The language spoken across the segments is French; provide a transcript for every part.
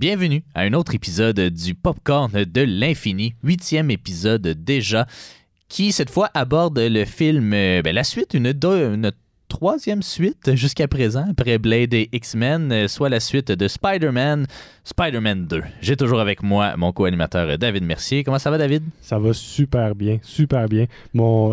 Bienvenue à un autre épisode du Popcorn de l'Infini, 8e épisode déjà, qui cette fois aborde le film, la suite, une troisième suite jusqu'à présent, après Blade et X-Men, soit la suite de Spider-Man 2. J'ai toujours avec moi mon co-animateur David Mercier. Comment ça va, David? Ça va super bien, super bien.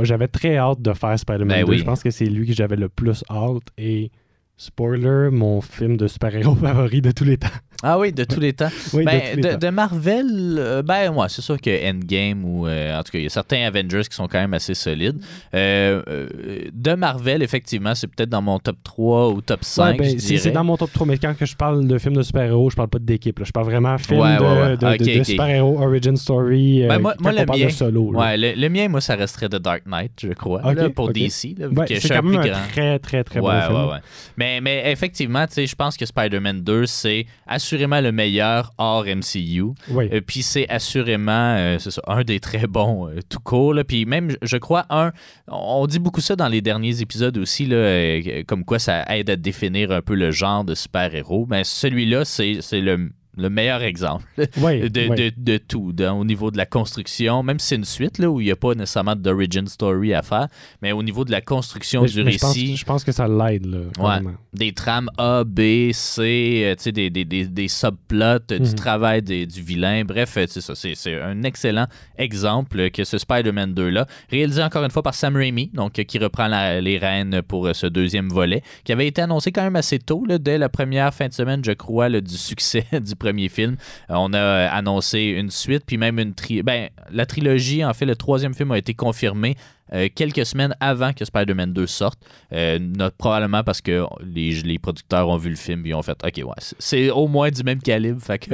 J'avais très hâte de faire Spider-Man 2. Oui. Je pense que c'est lui que j'avais le plus hâte. Et spoiler, mon film de super-héros favori de tous les temps. Ah oui, de tous les temps. Oui, de Marvel, c'est sûr que Endgame ou en tout cas, il y a certains Avengers qui sont quand même assez solides. De Marvel, effectivement, c'est peut-être dans mon top 3 ou top 5, je dirais. C'est dans mon top 3, mais quand je parle de film de super-héros, je parle pas d'équipe. Là. Je parle vraiment film de super-héros, origin story, moi, le mien, de solo. Ouais, le mien, moi, ça resterait The Dark Knight, je crois, pour DC. Là, vu que c'est quand même un très, très, très bon film. Mais effectivement, je pense que Spider-Man 2, c'est assurément le meilleur hors MCU. Oui. Puis c'est assurément un des très bons tout court. Là. Puis même, je crois, on dit beaucoup ça dans les derniers épisodes aussi, là, comme quoi ça aide à définir un peu le genre de super-héros. Mais celui-là, c'est le meilleur exemple de tout, au niveau de la construction, même si c'est une suite là, où il n'y a pas nécessairement d'origin story à faire, mais au niveau de la construction du récit. Je pense que ça l'aide. Là, des trames A, B, C, des subplots, du travail du vilain. Bref, c'est ça. C'est un excellent exemple que ce Spider-Man 2-là, réalisé encore une fois par Sam Raimi, donc qui reprend les rênes pour ce deuxième volet, qui avait été annoncé quand même assez tôt, là, dès la première fin de semaine, je crois, là, du succès du premier film. On a annoncé une suite, puis même la trilogie, en fait, le troisième film a été confirmé quelques semaines avant que Spider-Man 2 sorte. Probablement parce que les producteurs ont vu le film et ils ont fait « OK, ouais, c'est au moins du même calibre. » Fait que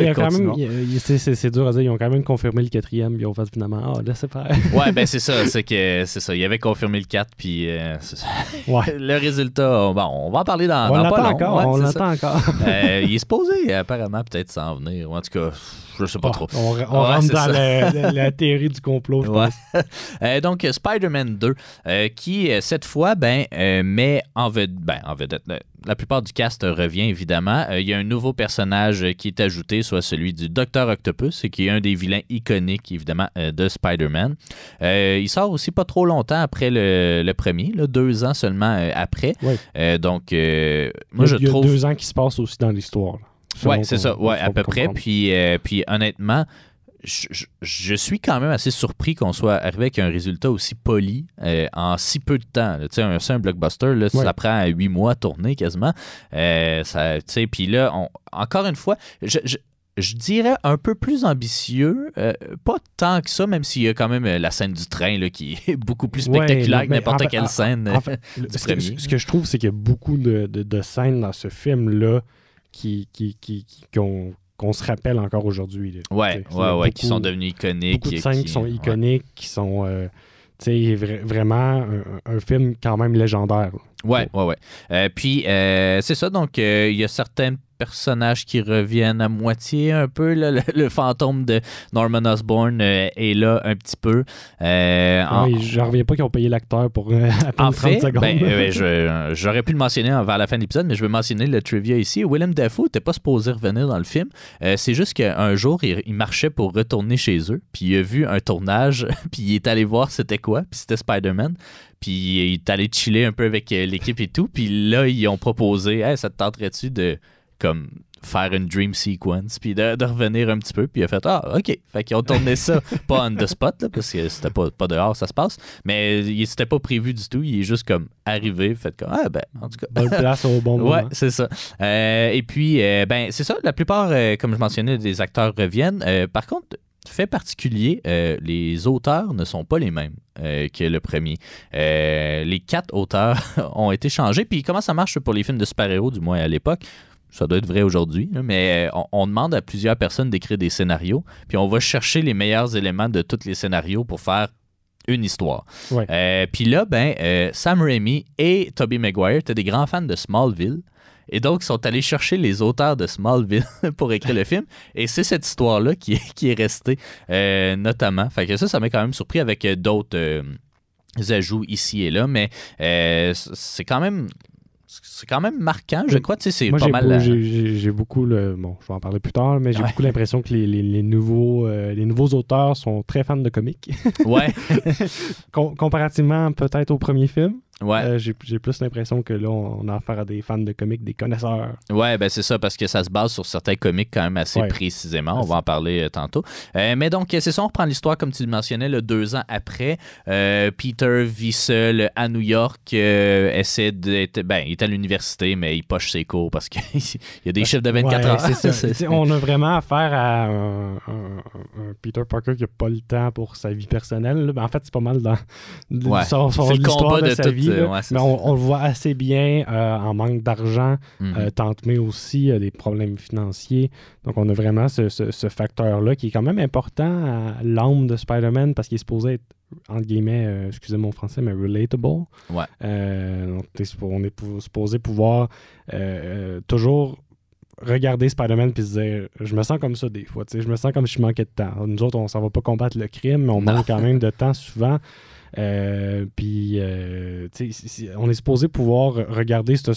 c'est dur à dire. Ils ont quand même confirmé le quatrième puis ils ont fait finalement « Ah, laissez faire. » Ouais, c'est ça. C'est ça. Ils avaient confirmé le 4 puis le résultat, on va en parler dans pas long. On l'entend encore. Il est supposé apparemment peut-être s'en venir. En tout cas, je sais pas trop. On rentre dans la théorie du complot, je pense. Donc, Spider-Man 2, qui, cette fois, met en vedette. La plupart du cast revient, évidemment. Il y a un nouveau personnage qui est ajouté, soit celui du Dr. Octopus, qui est un des vilains iconiques, évidemment, de Spider-Man. Il sort aussi pas trop longtemps après le premier, 2 ans seulement après. Oui. Donc, moi, je trouve... Il y a 2 ans qui se passent aussi dans l'histoire. Oui, c'est ça, à peu près. Puis honnêtement, je suis quand même assez surpris qu'on soit arrivé avec un résultat aussi poli en si peu de temps. C'est un blockbuster, là, ça prend 8 mois à tourner quasiment. Puis là, encore une fois, je dirais un peu plus ambitieux, pas tant que ça, même s'il y a quand même la scène du train là, qui est beaucoup plus spectaculaire que n'importe quelle scène du premier. Ce que je trouve, c'est qu'il y a beaucoup de scènes dans ce film-là qu'on se rappelle encore aujourd'hui. Qui sont devenues iconiques. Beaucoup de scènes qui sont iconiques, qui sont vraiment un film quand même légendaire. Puis, c'est ça, donc il y a certaines personnages qui reviennent à moitié un peu. Là, le fantôme de Norman Osborn est là un petit peu. Je reviens pas qu'ils ont payé l'acteur pour à peine 30 secondes. J'aurais pu le mentionner vers la fin de l'épisode, mais je vais mentionner le trivia ici. Willem Dafoe n'était pas supposé revenir dans le film. C'est juste qu'un jour, il marchait pour retourner chez eux, puis il a vu un tournage, puis il est allé voir c'était quoi, puis c'était Spider-Man. Puis il est allé chiller un peu avec l'équipe et tout. Puis là, ils ont proposé « Hey, ça te tenterait-tu de comme faire une dream sequence, puis de revenir un petit peu, puis il a fait « Ah, OK ». Fait qu'ils ont tourné ça, pas on the spot, là, parce que c'était pas dehors, ça se passe, mais c'était pas prévu du tout, il est juste comme arrivé, fait comme « Ah, en tout cas ». Bonne place au bon moment. Ouais, c'est ça. Et puis, c'est ça, la plupart, comme je mentionnais, des acteurs reviennent. Par contre, fait particulier, les auteurs ne sont pas les mêmes que le premier. Les 4 auteurs ont été changés. Puis comment ça marche pour les films de super-héros, du moins à l'époque? Ça doit être vrai aujourd'hui, mais on demande à plusieurs personnes d'écrire des scénarios, puis on va chercher les meilleurs éléments de tous les scénarios pour faire une histoire. Puis là, Sam Raimi et Tobey Maguire étaient des grands fans de Smallville. Et donc, ils sont allés chercher les auteurs de Smallville pour écrire le film. Et c'est cette histoire-là qui est restée, notamment. Fait que ça m'a quand même surpris avec d'autres ajouts ici et là. Mais c'est quand même c'est quand même marquant, je crois. C'est moi, pas mal. J'ai beaucoup bon, je vais en parler plus tard, mais j'ai beaucoup l'impression que les nouveaux auteurs sont très fans de comics. Ouais. Comparativement peut-être au premier film. Ouais. J'ai plus l'impression que là, on a affaire à des fans de comics, des connaisseurs. Ouais, ben c'est ça, parce que ça se base sur certains comics quand même assez précisément. On va en parler tantôt. Mais donc, c'est ça, on reprend l'histoire, comme tu le mentionnais, 2 ans après. Peter vit seul à New York, essaie d'être... Ben, il est à l'université, mais il poche ses cours parce qu'il y a des chiffres de 24 heures. C'est ça. On a vraiment affaire à un Peter Parker qui n'a pas le temps pour sa vie personnelle. Ben, en fait, c'est pas mal dans l'histoire de sa vie. Mais on le voit assez bien en manque d'argent. Tante May aussi a des problèmes financiers. Donc, on a vraiment ce facteur-là qui est quand même important à l'âme de Spider-Man parce qu'il est supposé être, entre guillemets, excusez mon français, mais relatable. Ouais. Donc, on est supposé pouvoir toujours regarder Spider-Man puis se dire je me sens comme ça des fois. Je me sens comme si je manquais de temps. Nous autres, on s'en va pas combattre le crime, mais on manque quand même de temps souvent. Puis on est supposé pouvoir regarder ce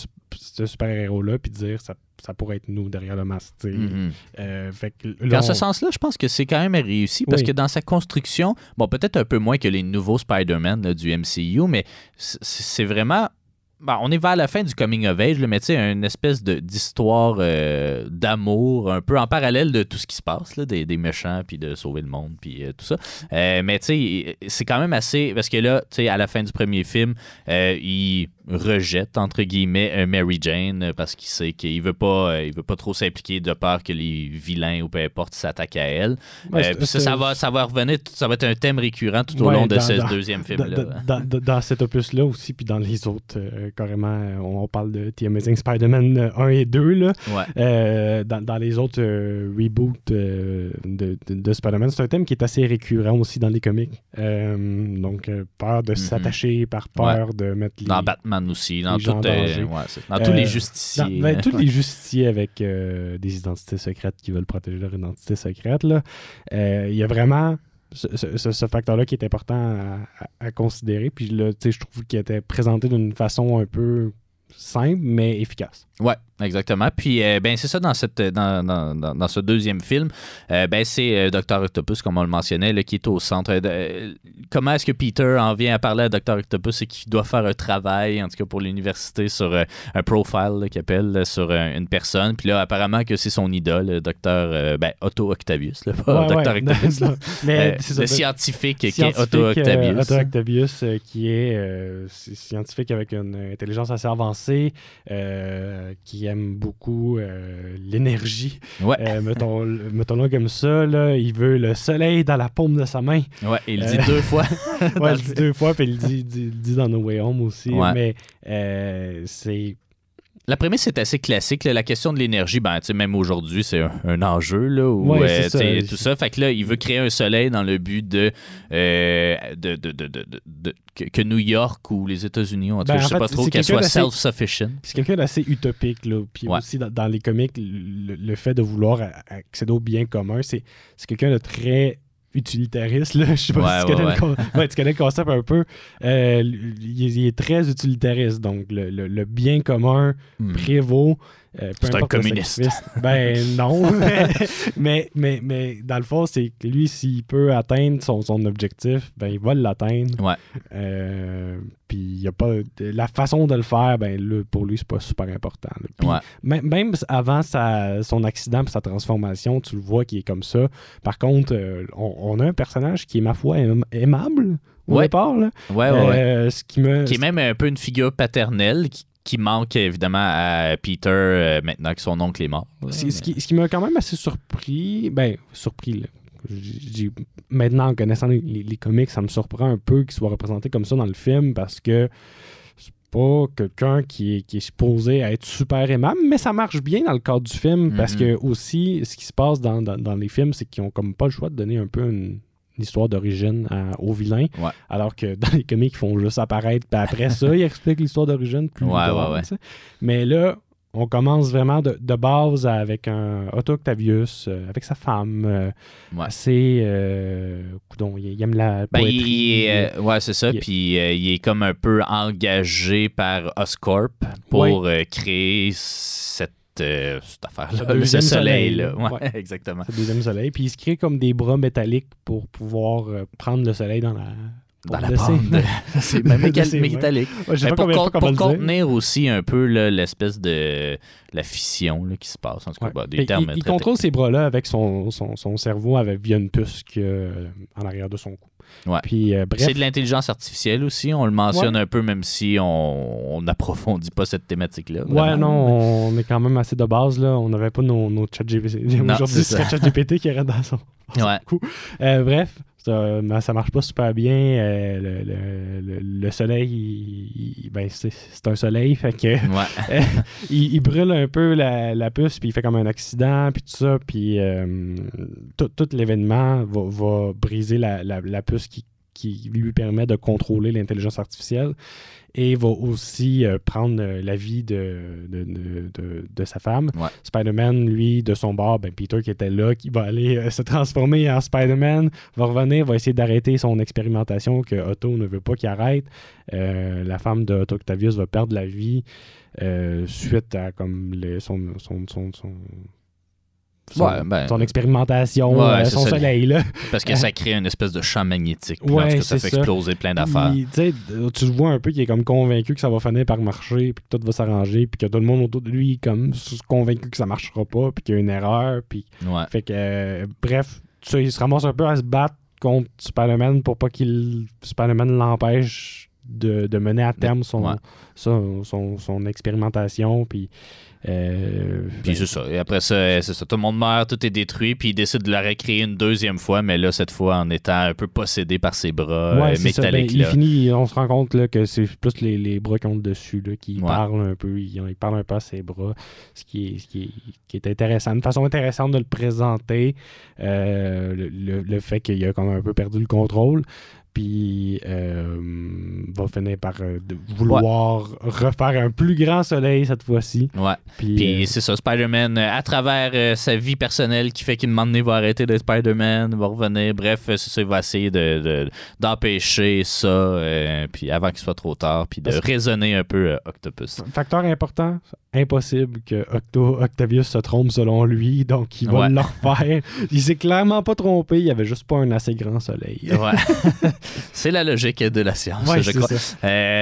super-héros-là puis dire ça pourrait être nous derrière le masque. Fait que, dans ce sens-là, je pense que c'est quand même réussi parce que dans sa construction, bon, peut-être un peu moins que les nouveaux Spider-Man du MCU, mais c'est vraiment... Bon, on est vers la fin du coming of age, mais tu sais, une espèce d'histoire d'amour, un peu en parallèle de tout ce qui se passe, là, des méchants, puis de sauver le monde, puis tout ça. Mais tu sais, c'est quand même assez... Parce que là, tu sais, à la fin du premier film, il rejette, entre guillemets, Mary Jane parce qu'il sait qu'il veut pas trop s'impliquer de peur que les vilains ou peu importe s'attaquent à elle. Puis ça va revenir, ça va être un thème récurrent tout au long de ce deuxième film-là. Dans cet opus-là aussi, puis dans les autres, carrément, on parle de The Amazing Spider-Man 1 et 2, là. Dans les autres reboots de Spider-Man, c'est un thème qui est assez récurrent aussi dans les comics. Donc, peur de s'attacher, par peur de mettre les... Dans Batman aussi, dans tous les justiciers. Tous les justiciers avec des identités secrètes qui veulent protéger leur identité secrète. Il y a vraiment ce facteur-là qui est important à considérer. Puis là, je trouve qu'il était présenté d'une façon un peu simple, mais efficace. Ouais, exactement. Puis, ben c'est ça, dans ce deuxième film, ben c'est Dr. Octopus, comme on le mentionnait, là, qui est au centre. Comment est-ce que Peter en vient à parler à Dr. Octopus et qu'il doit faire un travail, en tout cas pour l'université, sur un profile qu'il appelle sur une personne. Puis là, apparemment que c'est son idole, le Dr. Otto Octavius, là, pas Dr. Octopus. Mais le scientifique qui est Otto Octavius. Otto Octavius, qui est scientifique avec une intelligence assez avancée, qui aime beaucoup l'énergie. Mettons-le comme ça, là, il veut le soleil dans la paume de sa main. Ouais, il le dit 2 fois. Il le dit 2 fois, puis il le dit dans No Way Home aussi. Ouais. Mais c'est... La prémisse est assez classique. Là. La question de l'énergie, ben, même aujourd'hui, c'est un enjeu. Là, tout ça. Fait que là, il veut créer un soleil dans le but que New York ou les États-Unis, en tout cas, je sais pas trop, qu'elle soit self-sufficient. C'est quelqu'un d'assez utopique. Là. Puis aussi, dans les comics, le fait de vouloir accéder au bien commun, c'est quelqu'un de très utilitariste, là. Je sais pas si tu connais le concept un peu. Il est très utilitariste, donc le bien commun prévaut. C'est un communiste. Ben non, mais dans le fond, c'est que lui, s'il peut atteindre son objectif, ben il va l'atteindre. Puis il y a pas la façon de le faire, ben là, pour lui, c'est pas super important. Puis, même avant son accident et sa transformation, tu le vois qu'il est comme ça. Par contre, on a un personnage qui est, ma foi, aimable au départ. Là. Qui est même un peu une figure paternelle qui manque évidemment à Peter maintenant que son oncle est mort. Ce qui m'a quand même assez surpris, là. Maintenant, en connaissant les comics, ça me surprend un peu qu'il soit représenté comme ça dans le film parce que c'est pas quelqu'un qui est supposé être super aimable, mais ça marche bien dans le cadre du film parce que aussi, ce qui se passe dans les films, c'est qu'ils ont comme pas le choix de donner un peu une histoire d'origine aux vilains, alors que dans les comics, ils font juste apparaître, puis après ça, ils expliquent l'histoire d'origine plus tard. Mais là, on commence vraiment de base avec un Otto Octavius, avec sa femme. Assez... coudonc, il aime la poétrie. C'est ça. Puis il est comme un peu engagé par Oscorp pour créer cette affaire-là. Le soleil. Là. Ouais, exactement. C'est le deuxième soleil. Puis il se crée comme des bras métalliques pour pouvoir prendre le soleil dans la bande. C'est même métallique. Pour contenir aussi un peu là, l'espèce de la fission là, qui se passe. En tout cas, des termes il contrôle ces bras-là avec son cerveau via une puce en arrière de son cou. Ouais. Puis, bref. C'est de l'intelligence artificielle aussi, on le mentionne un peu, même si on n'approfondit pas cette thématique-là. On est quand même assez de base. Là. On n'avait pas nos chat GPT. Aujourd'hui, c'est chat GPT qui est dans son coup. Bref, ça marche pas super bien. Le soleil, c'est un soleil, fait que il brûle un peu la puce, puis il fait comme un accident, puis tout ça, puis tout l'événement va briser la puce qui lui permet de contrôler l'intelligence artificielle et va aussi prendre la vie de sa femme. Ouais. Spider-Man, lui, de son bord, Peter qui était là, qui va aller se transformer en Spider-Man, va revenir, va essayer d'arrêter son expérimentation que Otto ne veut pas qu'il arrête. La femme de Otto Octavius va perdre la vie suite à comme son expérimentation, son soleil. Là. Parce que ça crée une espèce de champ magnétique. Ça fait exploser plein d'affaires. Tu le vois un peu qu'il est comme convaincu que ça va finir par marcher, puis que tout va s'arranger, puis que tout le monde autour de lui est comme convaincu que ça marchera pas, puis qu'il y a une erreur. Puis... Fait que, bref, il se ramasse un peu à se battre contre Spider-Man pour pas Spider-Man l'empêche de mener à terme son expérimentation. Puis c'est ça. Et après ça, c'est ça. Tout le monde meurt, tout est détruit, puis il décide de la recréer une deuxième fois, mais là, cette fois, en étant un peu possédé par ses bras métalliques. Il finit, on se rend compte là, que c'est plus les bras qui ont le dessus, là, qui parlent un peu. Il parle un peu à ses bras, ce qui est intéressant. Une façon intéressante de le présenter, le fait qu'il a comme un peu perdu le contrôle. Puis va finir par vouloir refaire un plus grand soleil cette fois-ci. Ouais. Puis c'est ça, Spider-Man, à travers sa vie personnelle qui fait qu'une moment donné, va arrêter d'être Spider-Man, va revenir. Bref, c'est ça, il va essayer d'empêcher ça, puis avant qu'il soit trop tard, puis de raisonner un peu Octopus. Facteur important, impossible que Octavius se trompe selon lui, donc il va le refaire. Il s'est clairement pas trompé, il y avait juste pas un assez grand soleil. Ouais. C'est la logique de la science, je crois.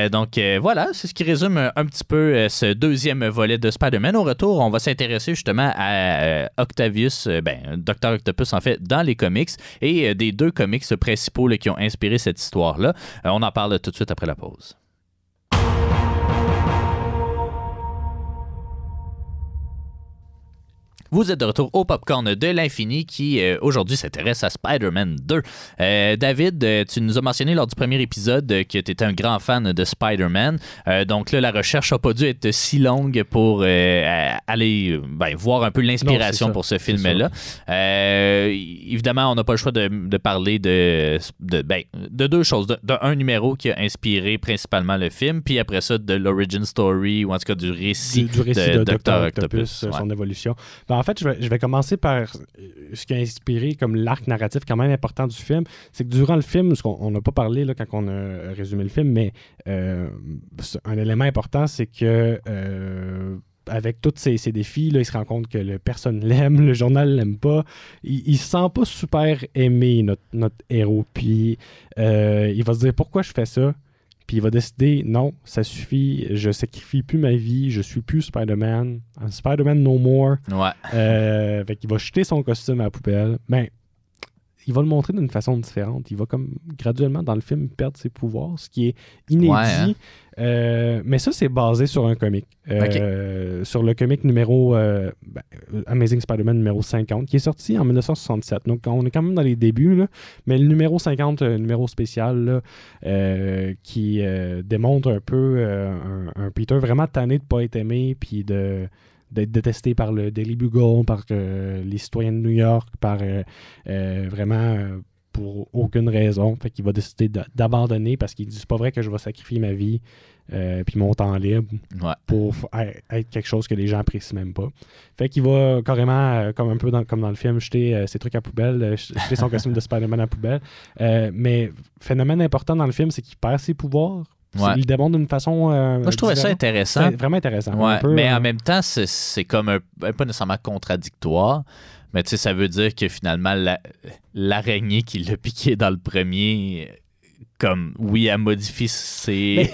Donc voilà, c'est ce qui résume un petit peu ce deuxième volet de Spider-Man. Au retour, on va s'intéresser justement à Octavius, Dr. Octopus en fait, dans les comics et des deux comics principaux là, qui ont inspiré cette histoire-là. On en parle tout de suite après la pause. Vous êtes de retour au Popcorn de l'Infini qui, aujourd'hui, s'intéresse à Spider-Man 2. David, tu nous as mentionné lors du premier épisode que tu étais un grand fan de Spider-Man. Donc là, la recherche n'a pas dû être si longue pour aller voir un peu l'inspiration pour ce film-là. Évidemment, on n'a pas le choix de parler de deux choses. D'un numéro qui a inspiré principalement le film, puis après ça, de l'origin story, ou en tout cas du récit de Dr. Octopus. Son évolution. En fait, je vais commencer par ce qui a inspiré comme l'arc narratif quand même important du film. C'est que durant le film, ce qu'on n'a pas parlé là, quand on a résumé le film, mais un élément important, c'est que avec tous ces défis, là, il se rend compte que personne l'aime, le journal l'aime pas. Il se sent pas super aimé, notre héros. Puis il va se dire pourquoi je fais ça. Puis il va décider, non, ça suffit, je sacrifie plus ma vie, je suis plus Spider-Man. I'm Spider-Man no more. Ouais. Fait qu'il va jeter son costume à la poubelle. Mais il va le montrer d'une façon différente. Il va comme graduellement dans le film perdre ses pouvoirs, ce qui est inédit. Mais ça, c'est basé sur un comic. Sur le comic numéro Amazing Spider-Man numéro 50, qui est sorti en 1967. Donc, on est quand même dans les débuts, là. Mais le numéro 50, numéro spécial, là, qui démontre un peu un Peter vraiment tanné de ne pas être aimé, puis d'être détesté par le Daily Bugle, par les citoyens de New York, par vraiment pour aucune raison. Fait qu'il va décider d'abandonner parce qu'il dit c'est pas vrai que je vais sacrifier ma vie puis mon temps libre pour être quelque chose que les gens apprécient même pas. Fait qu'il va carrément, comme un peu comme dans le film, jeter ses trucs à poubelle, jeter son costume de Spider-Man à poubelle. Mais phénomène important dans le film, c'est qu'il perd ses pouvoirs. Il le démontre d'une façon. Moi, je trouvais ça intéressant. C'est vraiment intéressant. Mais en même temps, c'est comme pas nécessairement contradictoire. Mais tu sais, ça veut dire que finalement, l'araignée qui l'a piqué dans le premier, comme, oui, elle modifie ses...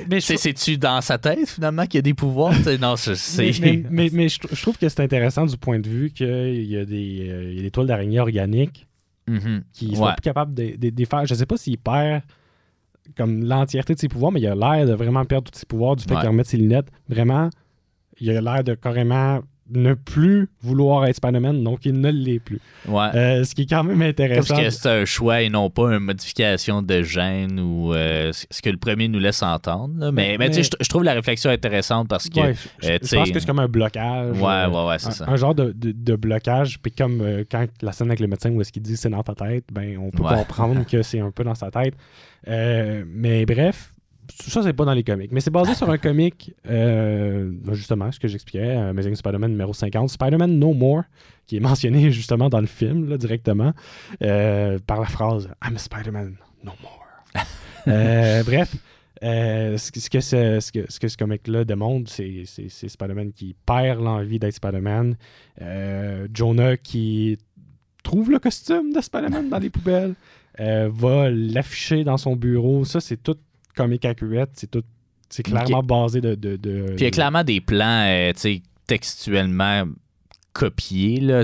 Mais c'est-tu dans sa tête, finalement, qu'il y a des pouvoirs? Non, mais je trouve que c'est intéressant du point de vue qu'il y a des toiles d'araignée organiques qui sont plus capables de faire... Je sais pas s'il perd comme l'entièreté de ses pouvoirs, mais il a l'air de vraiment perdre tous ses pouvoirs du fait qu'il remette ses lunettes. Vraiment, il a l'air de carrément ne plus vouloir être Spider-Man, donc il ne l'est plus. Ce qui est quand même intéressant. Parce que c'est un choix et non pas une modification de gène ou ce que le premier nous laisse entendre. Là. Mais tu sais, je trouve la réflexion intéressante parce que... je pense que c'est comme un blocage. C'est ça. Un genre de blocage. Puis comme quand la scène avec le médecin où est-ce qu'il dit c'est dans ta tête, ben on peut comprendre que c'est un peu dans sa tête. Mais bref, ça, c'est pas dans les comics. Mais c'est basé sur un comic, justement, ce que j'expliquais, Amazing Spider-Man numéro 50, Spider-Man No More, qui est mentionné justement dans le film, là, directement, par la phrase « I'm a Spider-Man No More ». Bref, ce que ce comic-là démontre, c'est Spider-Man qui perd l'envie d'être Spider-Man. Jonah qui trouve le costume de Spider-Man dans les poubelles, va l'afficher dans son bureau. Ça, c'est tout comic accurate, c'est clairement basé de... Puis il y a clairement des plans textuellement copiés. Là,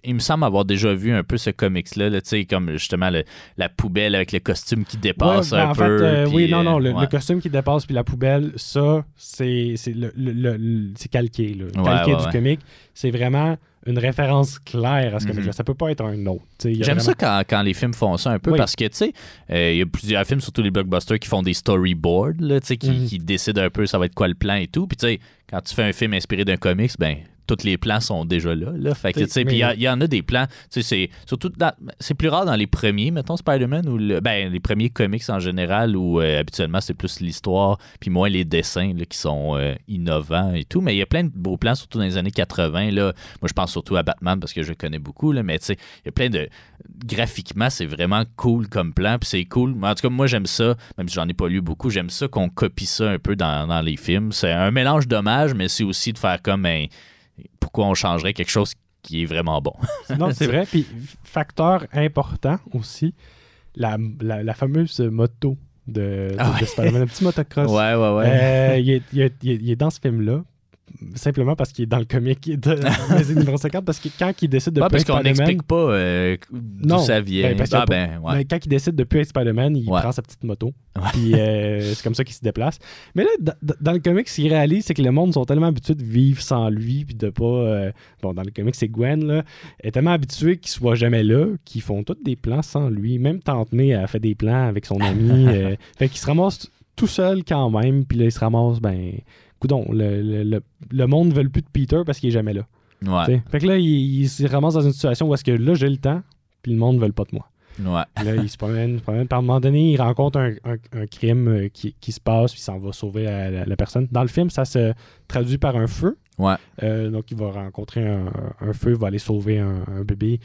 il me semble avoir déjà vu un peu ce comics-là, là, comme justement la poubelle avec le costume qui dépasse un peu. Le costume qui dépasse puis la poubelle, ça, c'est calqué. Calqué du comic. C'est vraiment une référence claire à ce comic-là. Ça peut pas être un autre. J'aime ça quand les films font ça un peu parce que, tu sais, il y a plusieurs films, surtout les blockbusters, qui font des storyboards, là, qui décident un peu ça va être quoi le plan et tout. Puis, tu sais, quand tu fais un film inspiré d'un comics, ben tous les plans sont déjà là. Fait que, tu sais, puis il y en a des plans, tu sais, c'est plus rare dans les premiers, mettons, Spider-Man, ou les premiers comics en général, où habituellement, c'est plus l'histoire, puis moins les dessins là, qui sont innovants et tout. Mais il y a plein de beaux plans, surtout dans les années 80. Là. Moi, je pense surtout à Batman, parce que je le connais beaucoup, là, mais tu sais, il y a plein de... Graphiquement, c'est vraiment cool comme plan, puis c'est cool. En tout cas, moi, j'aime ça, même si j'en ai pas lu beaucoup, j'aime ça qu'on copie ça un peu dans les films. C'est un mélange d'hommages, mais c'est aussi de faire comme pourquoi on changerait quelque chose qui est vraiment bon. Non, c'est vrai. Puis, facteur important aussi, la fameuse moto de Spider-Man, un petit motocross. Il est dans ce film-là. Simplement parce qu'il est dans le comic de Amazing numéro 50, parce que quand il décide de plus être Spider-Man... parce qu'on n'explique pas d'où ça vient. Mais quand il décide de plus être Spider-Man, il prend sa petite moto. Puis c'est comme ça qu'il se déplace. Mais là, dans le comic, ce qu'il réalise, c'est que le monde sont tellement habitués de vivre sans lui, puis de pas... dans le comic, c'est Gwen, là, est tellement habitué qu'il soit jamais là, qu'ils font tous des plans sans lui. Même Tante May a fait des plans avec son ami. Fait qu'il se ramasse tout seul quand même, puis là, il se ramasse, coudon, le monde ne veut plus de Peter parce qu'il est jamais là. Fait que là, il se ramasse dans une situation où est-ce que là, j'ai le temps, puis le monde ne veut pas de moi. Là, il se promène. Par un moment donné, il rencontre un crime qui se passe, puis il s'en va sauver la personne. Dans le film, ça se traduit par un feu. Donc, il va rencontrer un feu, il va aller sauver un bébé.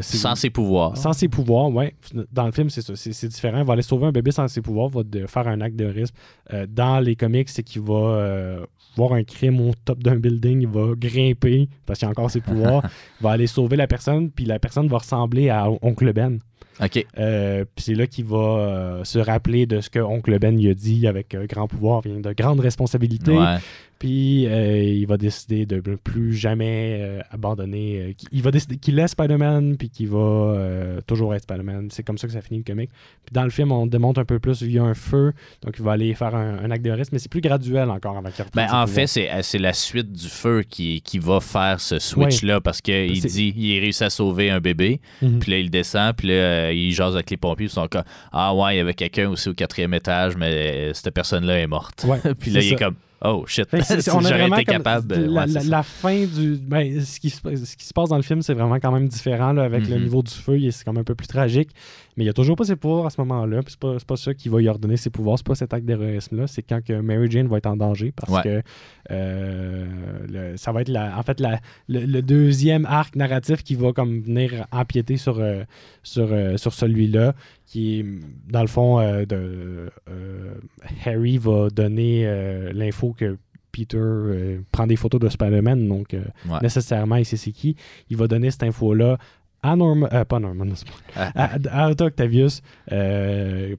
Sans ses pouvoirs. Sans ses pouvoirs, oui. Dans le film, c'est ça. C'est différent. Il va aller sauver un bébé sans ses pouvoirs, il va faire un acte de risque. Dans les comics, c'est qu'il va voir un crime au top d'un building, il va grimper parce qu'il a encore ses pouvoirs. Il va aller sauver la personne, puis la personne va ressembler à Oncle Ben. OK. Puis c'est là qu'il va se rappeler de ce que Oncle Ben lui a dit, avec grand pouvoir vient de grandes responsabilités. Puis il va décider de ne plus jamais abandonner. Il va décider qu'il laisse Spider-Man, puis qu'il va toujours être Spider-Man. C'est comme ça que ça finit le comic. Puis dans le film, on démontre un peu plus via un feu. Donc il va aller faire un acte de risque, mais c'est plus graduel encore avant qu'il reprenne. En fait, c'est la suite du feu qui va faire ce switch-là, parce qu'il dit il réussit à sauver un bébé. Puis là, il descend, puis là, il jase avec les pompiers. Ils sont comme il y avait quelqu'un aussi au 4e étage, mais cette personne-là est morte. Puis là, il est comme Oh shit, on j'aurais été capable. La fin du... Ben, ce qui se passe dans le film, c'est vraiment quand même différent là, avec le niveau du feu, c'est quand même un peu plus tragique. Mais il n'y a toujours pas ses pouvoirs à ce moment-là. Puis c'est pas ça qui va lui ordonner ses pouvoirs. C'est pas cet acte d'héroïsme-là. C'est quand que Mary Jane va être en danger parce que ça va être le deuxième arc narratif qui va comme venir empiéter sur celui-là, qui est, dans le fond, Harry va donner l'info que Peter prend des photos de Spider-Man, donc nécessairement, il sait c'est qui. Il va donner cette info-là à Otto Octavius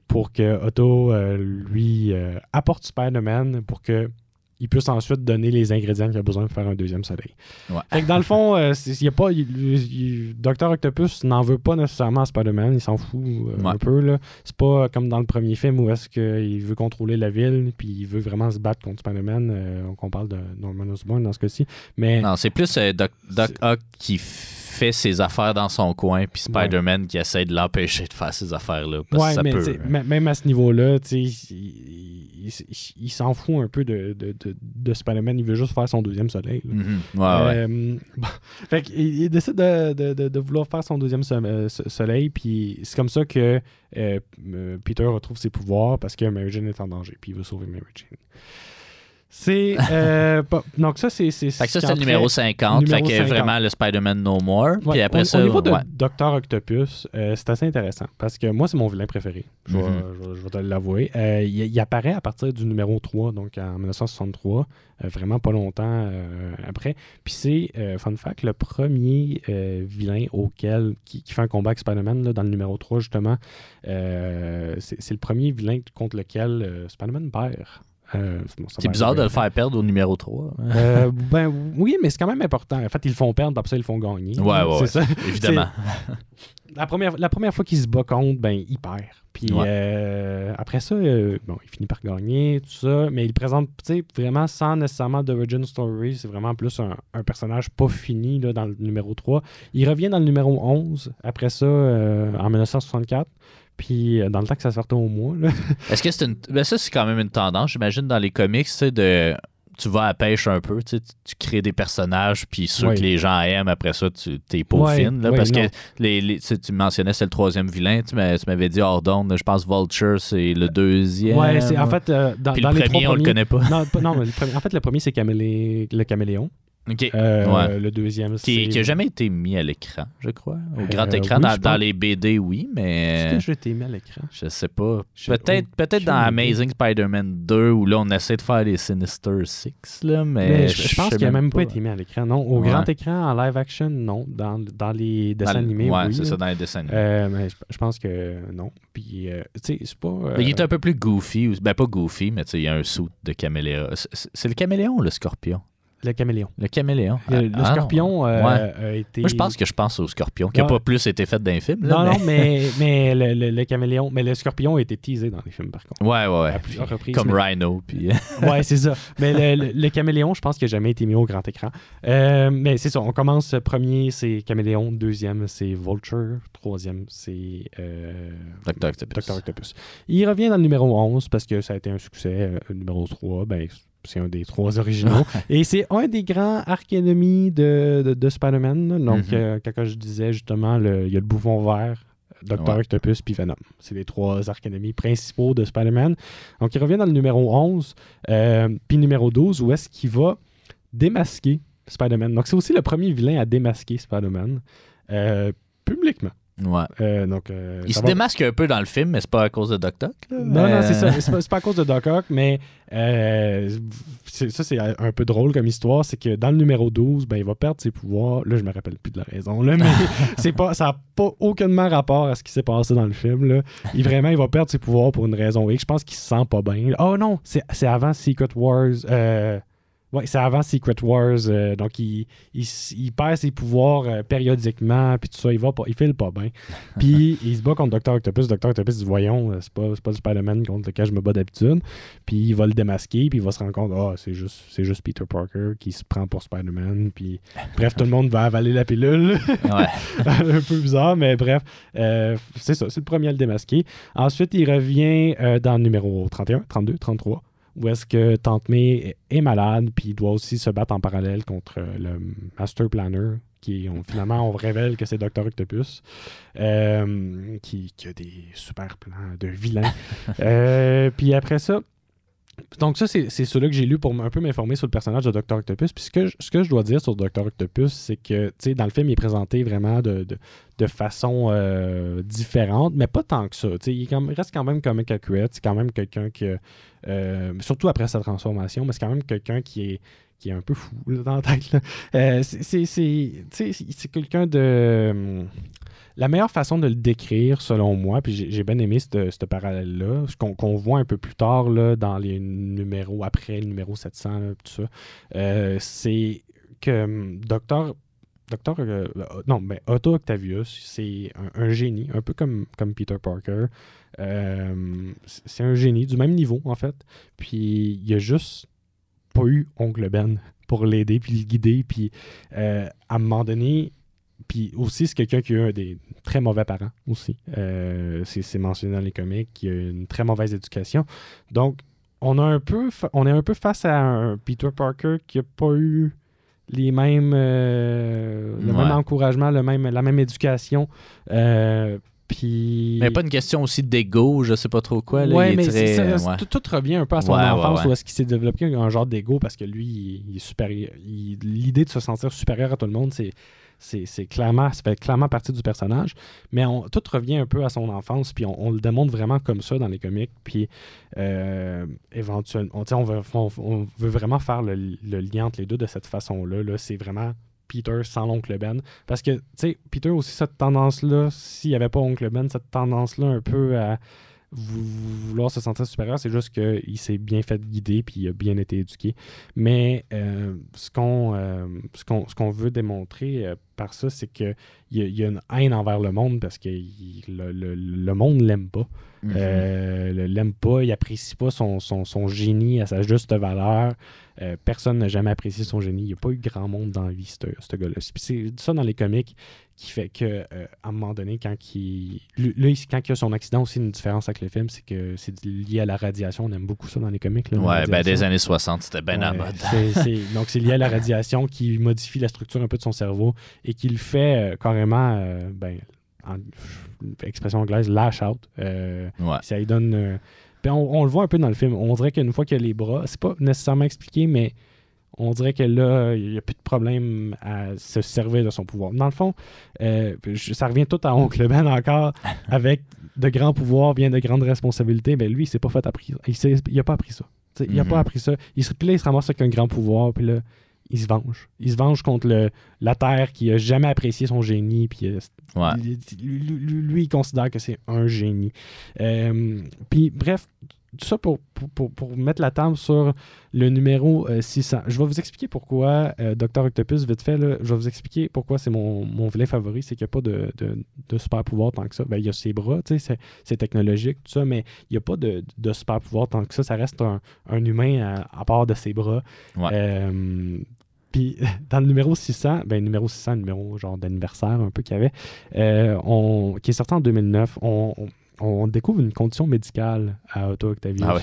pour que Otto lui apporte Spider-Man pour que il puisse ensuite donner les ingrédients qu'il a besoin pour faire un deuxième soleil. Fait que dans le fond, Dr. Octopus n'en veut pas nécessairement à Spider-Man, il s'en fout un peu. Là. C'est pas comme dans le premier film où est-ce qu'il veut contrôler la ville puis il veut vraiment se battre contre Spider-Man. On parle de Norman Osborn dans ce cas-ci. Mais non, c'est plus Doc Ock qui fait ses affaires dans son coin, puis Spider-Man qui essaie de l'empêcher de faire ces affaires-là. Parce que ça peut, même à ce niveau-là, il s'en fout un peu de Spider-Man. Il veut juste faire son deuxième soleil. Fait qu'il décide de vouloir faire son deuxième soleil, puis c'est comme ça que Peter retrouve ses pouvoirs parce que Mary Jane est en danger, puis il veut sauver Mary Jane. C'est donc ça c'est fait que ça c'est le numéro 50, fait que vraiment le Spider-Man No More. Puis après ça au niveau de Dr. Octopus, c'est assez intéressant parce que moi c'est mon vilain préféré. Je vais te l'avouer. Il apparaît à partir du numéro 3, donc en 1963, vraiment pas longtemps après. Puis c'est fun fact, le premier vilain qui fait un combat avec Spider-Man là, dans le numéro 3 justement, c'est le premier vilain contre lequel Spider-Man perd. C'est bizarre de le faire perdre au numéro 3. Ben oui, mais c'est quand même important. En fait, ils le font perdre, après ça, ils le font gagner. Ouais, ça. Évidemment. La première fois qu'il se bat contre, ben il perd. Puis après ça, il finit par gagner, tout ça. Mais il présente vraiment sans nécessairement d'origin story. C'est vraiment plus un personnage pas fini là, dans le numéro 3. Il revient dans le numéro 11, après ça, en 1964. Puis dans le temps que ça sortait au mois. Là. Est-ce que c'est ça, c'est quand même une tendance, j'imagine, dans les comics, tu vas à la pêche un peu, tu crées des personnages, puis ceux que les gens aiment, après ça, tu t'es peaufines. Parce que tu mentionnais, c'est le troisième vilain, tu m'avais dit Ordon, je pense Vulture, c'est le deuxième. Ouais, c'est en fait, dans le premier, on le connaît pas. Non, en fait, le premier, c'est le caméléon. Okay. Le deuxième, qui n'a jamais été mis à l'écran, je crois. Au grand écran, dans les BD, oui, mais... Est-ce que j'ai été mis à l'écran? Je sais pas. Peut-être dans Amazing Spider-Man 2, où là, on essaie de faire les Sinister Six, là, mais je pense qu'il n'a même pas été mis à l'écran. Non, au grand écran, en live action, non. Dans les dessins animés, oui. C'est ça, dans les dessins animés. Mais je pense que non. Puis, tu sais, c'est pas... Il est un peu plus goofy. Ben, pas goofy, mais tu sais, il y a un suit de caméléon. C'est le caméléon ou le scorpion? Le caméléon. Le caméléon. Le scorpion a été... Moi, je pense au scorpion, qui n'a pas plus été fait dans les films. Là, non, mais le caméléon... Mais le scorpion a été teasé dans les films, par contre. Ouais. À plusieurs reprises. Comme Rhino. Puis... ouais, c'est ça. Mais le caméléon, je pense qu'il n'a jamais été mis au grand écran. Mais c'est ça. On commence. Premier, c'est caméléon. Deuxième, c'est Vulture. Troisième, c'est... Dr. Octopus. Il revient dans le numéro 11 parce que ça a été un succès. Numéro 3, c'est un des 3 originaux. Et c'est un des grands arcs ennemis de Spider-Man. Donc, quand je disais justement, il y a le bouffon vert, Dr. Octopus puis Venom. C'est les 3 arcs ennemis principaux de Spider-Man. Donc, il revient dans le numéro 11 puis numéro 12 où est-ce qu'il va démasquer Spider-Man. Donc, c'est aussi le premier vilain à démasquer Spider-Man publiquement. Ouais. Donc, il se démasque un peu dans le film, mais c'est pas à cause de Doc Ock. Non, c'est ça. C'est pas à cause de Doc Ock, mais c'est un peu drôle comme histoire. C'est que dans le numéro 12, il va perdre ses pouvoirs. Là, je me rappelle plus de la raison, là, mais ça n'a pas aucunement rapport à ce qui s'est passé dans le film. Là. Il va perdre ses pouvoirs pour une raison X. Je pense qu'il se sent pas bien. Oh non, c'est avant Secret Wars. Oui, c'est avant Secret Wars. Donc, il perd ses pouvoirs périodiquement, puis tout ça. Il file pas bien. Puis, il se bat contre Dr. Octopus. Dr. Octopus dit, voyons, c'est pas le Spider-Man contre lequel je me bats d'habitude. Puis, il va le démasquer, puis il va se rendre compte, c'est juste Peter Parker qui se prend pour Spider-Man. Puis, bref, tout le monde va avaler la pilule. Ouais. Un peu bizarre, mais bref. C'est ça, c'est le premier à le démasquer. Ensuite, il revient dans le numéro 31, 32, 33. où est-ce que Tante May est malade, puis il doit aussi se battre en parallèle contre le Master Planner, finalement, on révèle que c'est Dr. Octopus, qui a des super plans de vilain. Puis après ça, donc ça, c'est ceux-là que j'ai lu pour un peu m'informer sur le personnage de Dr. Octopus. Puis ce que je dois dire sur Dr. Octopus, c'est que, tu sais, dans le film, il est présenté vraiment de façon différente, mais pas tant que ça. Tu sais, il reste quand même comic accurate. C'est quand même quelqu'un qui, surtout après sa transformation, mais c'est quand même quelqu'un qui est un peu fou là, dans la tête. Là. C'est quelqu'un de... La meilleure façon de le décrire, selon moi, puis j'ai bien aimé ce parallèle-là, ce qu'on voit un peu plus tard là, dans les numéros, après le numéro 700, là, tout ça, c'est que Otto Octavius, c'est un génie, un peu comme Peter Parker. C'est un génie du même niveau, en fait. Puis il a juste pas eu Oncle Ben pour l'aider puis le guider. Puis à un moment donné... Puis aussi, c'est quelqu'un qui a eu des très mauvais parents aussi. C'est mentionné dans les comics, qui a une très mauvaise éducation. Donc, on est un peu face à un Peter Parker qui n'a pas eu les mêmes le même encouragement, la même éducation. Puis... Mais pas une question aussi d'ego, je sais pas trop quoi. Oui, mais tout revient un peu à son enfance, où est-ce qu'il s'est développé un genre d'ego, parce que lui, il est supérieur. L'idée de se sentir supérieur à tout le monde, ça fait clairement partie du personnage, mais tout revient un peu à son enfance, puis on le démontre vraiment comme ça dans les comics, puis éventuellement, on veut vraiment faire le lien entre les deux de cette façon-là. Là, c'est vraiment Peter sans l'oncle Ben, parce que, tu sais, Peter aussi, cette tendance-là, s'il n'y avait pas oncle Ben, cette tendance-là un peu à vouloir se sentir supérieur, c'est juste qu'il s'est bien fait guider puis il a bien été éduqué. Mais ce qu'on veut démontrer par ça, c'est qu'il y a une haine envers le monde parce que le monde l'aime pas. L'aime pas, il apprécie pas son génie à sa juste valeur. Personne n'a jamais apprécié son génie. Il n'y a pas eu grand monde dans la vie, ce gars-là. C'est ça dans les comics qui fait que à un moment donné, quand il a son accident, aussi une différence avec le film, c'est que c'est lié à la radiation. On aime beaucoup ça dans les comics. Là, des années 60, c'était bien à mode. Donc c'est lié à la radiation qui modifie la structure un peu de son cerveau et qui le fait carrément, en expression anglaise, lash out. Ça lui donne... on le voit un peu dans le film. On dirait qu'une fois qu'il a les bras, c'est pas nécessairement expliqué, mais on dirait que là, il n'y a plus de problème à se servir de son pouvoir. Dans le fond, ça revient tout à Oncle Ben encore. Avec de grands pouvoirs vient de grandes responsabilités. Ben lui, il s'est pas fait appris. Il n'a pas appris ça. Il n'a pas appris ça. Puis là, il se ramasse avec un grand pouvoir, puis là, il se venge. Il se venge contre la Terre qui a jamais apprécié son génie. Puis lui, il considère que c'est un génie. Puis bref, tout ça pour mettre la table sur le numéro 600. Je vais vous expliquer pourquoi Dr. Octopus, vite fait, là, je vais vous expliquer pourquoi c'est mon vilain favori. C'est qu'il n'y a pas de super pouvoir tant que ça. Ben, il y a ses bras, c'est technologique, tout ça, mais il n'y a pas de super pouvoir tant que ça. Ça reste un humain à part de ses bras. Puis dans le numéro 600, numéro genre d'anniversaire un peu qu'il y avait, qui est sorti en 2009, on découvre une condition médicale à Otto Octavius. Ah ouais.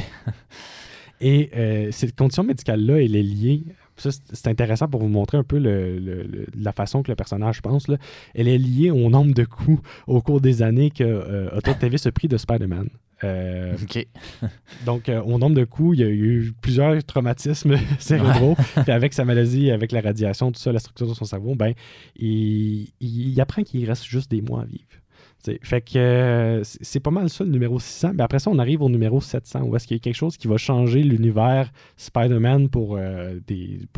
Et cette condition médicale-là, elle est liée... Ça, c'est intéressant pour vous montrer un peu la façon que le personnage pense. Là. Elle est liée au nombre de coups au cours des années que Otto Octavius a pris de Spider-Man. OK. Donc, au nombre de coups, il y a eu plusieurs traumatismes cérébraux. Puis avec sa maladie, avec la radiation, tout ça, la structure de son cerveau, il apprend qu'il reste juste des mois à vivre. T'sais, fait que c'est pas mal ça le numéro 600. Mais après ça, on arrive au numéro 700 où est-ce qu'il y a quelque chose qui va changer l'univers Spider-Man pour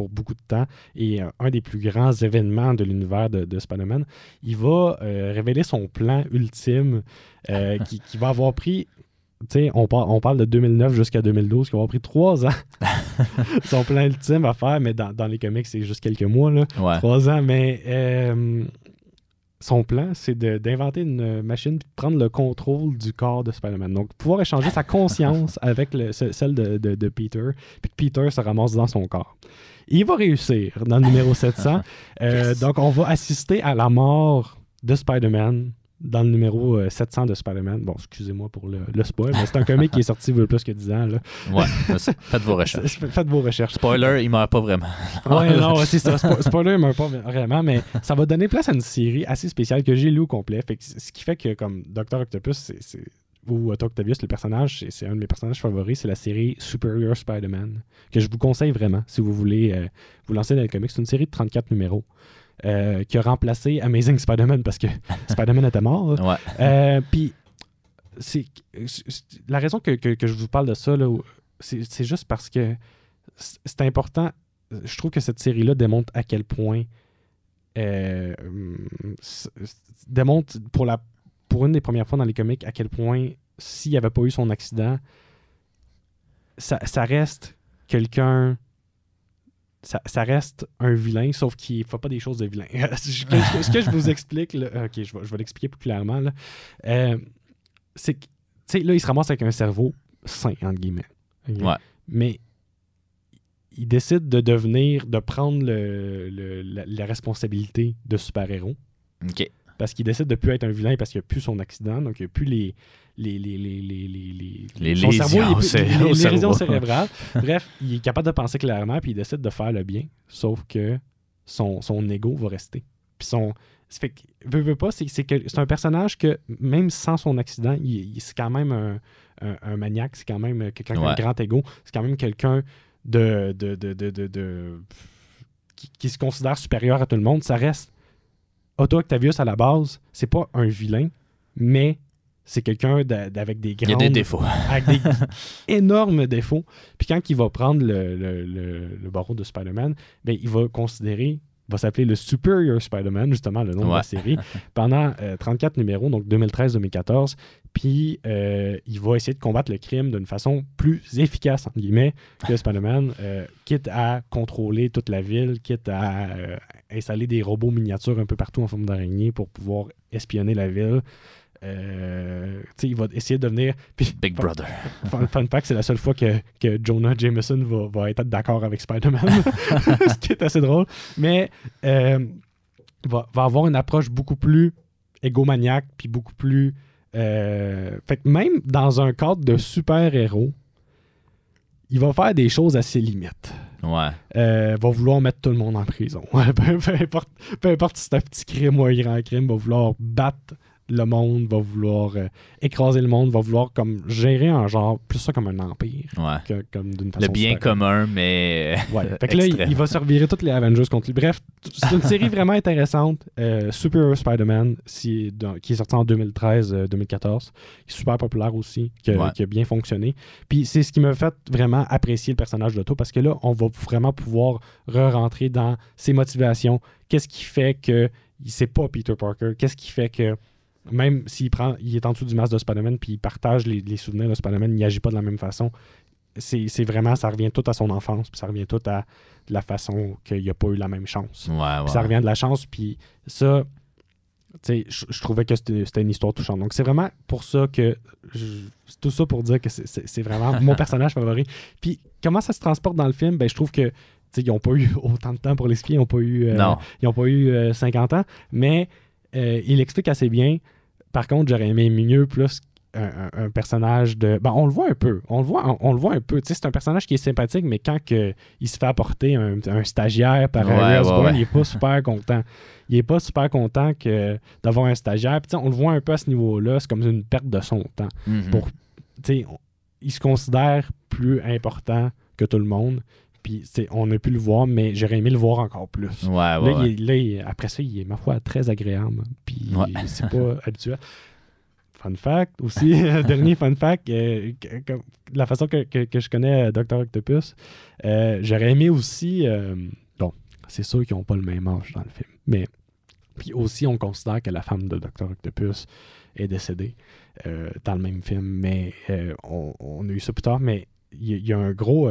beaucoup de temps. Et un des plus grands événements de l'univers de Spider-Man, il va révéler son plan ultime qui va avoir pris... On parle de 2009 jusqu'à 2012, qui va avoir pris 3 ans. Son plan ultime à faire, mais dans les comics, c'est juste quelques mois. Là. 3 ans, mais... son plan, c'est d'inventer une machine et de prendre le contrôle du corps de Spider-Man. Donc, pouvoir échanger sa conscience avec celle de Peter, puis que Peter se ramasse dans son corps. Il va réussir dans le numéro 700. Yes. Donc, on va assister à la mort de Spider-Man dans le numéro 700 de Spider-Man. Bon, excusez-moi pour le spoil, mais c'est un comic qui est sorti il y a plus que 10 ans. Là. Ouais, faites vos recherches. Faites vos recherches. Spoiler, il meurt pas vraiment. Ouais, non, c'est ça. Spoiler, il meurt pas vraiment, mais ça va donner place à une série assez spéciale que j'ai lue au complet. Fait que, ce qui fait que, comme Dr. Octopus, ou Octavius, le personnage, c'est un de mes personnages favoris, c'est la série Superior Spider-Man, que je vous conseille vraiment si vous voulez vous lancer dans les comics. C'est une série de 34 numéros. Qui a remplacé Amazing Spider-Man parce que Spider-Man était mort. Ouais. Puis, la raison que je vous parle de ça, là, c'est juste parce que c'est important. Je trouve que cette série-là démontre à quel point démontre pour une des premières fois dans les comics à quel point s'il n'y avait pas eu son accident, ça reste quelqu'un. Ça reste un vilain, sauf qu'il ne fait pas des choses de vilain. Ce que je vous explique, là, ok, je vais l'expliquer plus clairement. Là, c'est que, tu sais, là, il se ramasse avec un cerveau sain, entre guillemets. Okay? Ouais. Mais il décide de prendre la responsabilité de super-héros. OK. Parce qu'il décide de ne plus être un vilain parce qu'il n'a plus son accident, donc il n'a plus les lésions cérébrales. Bref, il est capable de penser clairement, puis il décide de faire le bien, sauf que son ego va rester. Puis veut pas, c'est un personnage que, même sans son accident, c'est quand même un maniaque, c'est quand même quelqu'un qui a un grand ego, c'est quand même quelqu'un qui se considère supérieur à tout le monde. Ça reste Otto Octavius, à la base, c'est pas un vilain, mais c'est quelqu'un avec des grands... Il y a des défauts. Avec des énormes défauts. Puis quand il va prendre le barreau de Spider-Man, ben, il va s'appeler le Superior Spider-Man, justement, le nom de la série, pendant 34 numéros, donc 2013-2014. Puis il va essayer de combattre le crime d'une façon plus efficace, entre guillemets, que Spider-Man, quitte à contrôler toute la ville, quitte à installer des robots miniatures un peu partout en forme d'araignée pour pouvoir espionner la ville. Il va essayer de devenir... Big Brother. Fun fact, c'est la seule fois que Jonah Jameson va être d'accord avec Spider-Man, ce qui est assez drôle. Mais va avoir une approche beaucoup plus égomaniaque, puis beaucoup plus... fait que même dans un cadre de super-héros, il va faire des choses à ses limites. Ouais. Va vouloir mettre tout le monde en prison. peu importe si c'est un petit crime ou un grand crime, va vouloir battre le monde, va vouloir écraser le monde, va vouloir comme gérer un genre, plus ça comme un empire. Ouais. Comme d'une façon le bien commun, mais ouais. Fait que là, il va se revirer tous les Avengers contre lui. Bref, c'est une série vraiment intéressante. Superior Spider-Man, qui est sorti en 2013-2014. Qui est super populaire aussi, qui a bien fonctionné. Puis c'est ce qui m'a fait vraiment apprécier le personnage d'Otto, parce que là, on va vraiment pouvoir re-rentrer dans ses motivations. Qu'est-ce qui fait que c'est pas Peter Parker? Qu'est-ce qui fait que même s'il est en dessous du masque de Spider-Man puis il partage les souvenirs de Spider-Man, il n'agit pas de la même façon. C'est vraiment, ça revient tout à son enfance, puis ça revient tout à la façon qu'il n'a pas eu la même chance. Ouais. Ça revient de la chance, puis ça, tu sais, je trouvais que c'était une histoire touchante. Donc c'est vraiment pour ça que, c'est tout ça pour dire que c'est vraiment mon personnage favori. Puis comment ça se transporte dans le film? Ben je trouve que ils n'ont pas eu autant de temps pour l'expliquer, ils n'ont pas eu 50 ans, mais il explique assez bien. Par contre, j'aurais aimé mieux plus un personnage de... Ben, on le voit un peu. On le voit un peu. C'est un personnage qui est sympathique, mais quand il se fait apporter un stagiaire par Harry Osborn, il n'est pas super content. Il n'est pas super content d'avoir un stagiaire. Puis, on le voit un peu à ce niveau-là. C'est comme une perte de son temps. Mm-hmm. Il se considère plus important que tout le monde. Puis on a pu le voir, mais j'aurais aimé le voir encore plus. Après ça, il est, ma foi, très agréable. Puis c'est pas habituel. Fun fact aussi, dernier fun fact, la façon que je connais Dr. Octopus, j'aurais aimé aussi... bon, c'est sûr qu'ils n'ont pas le même âge dans le film, mais puis aussi, on considère que la femme de Dr. Octopus est décédée dans le même film, mais on a eu ça plus tard, mais il y a un gros...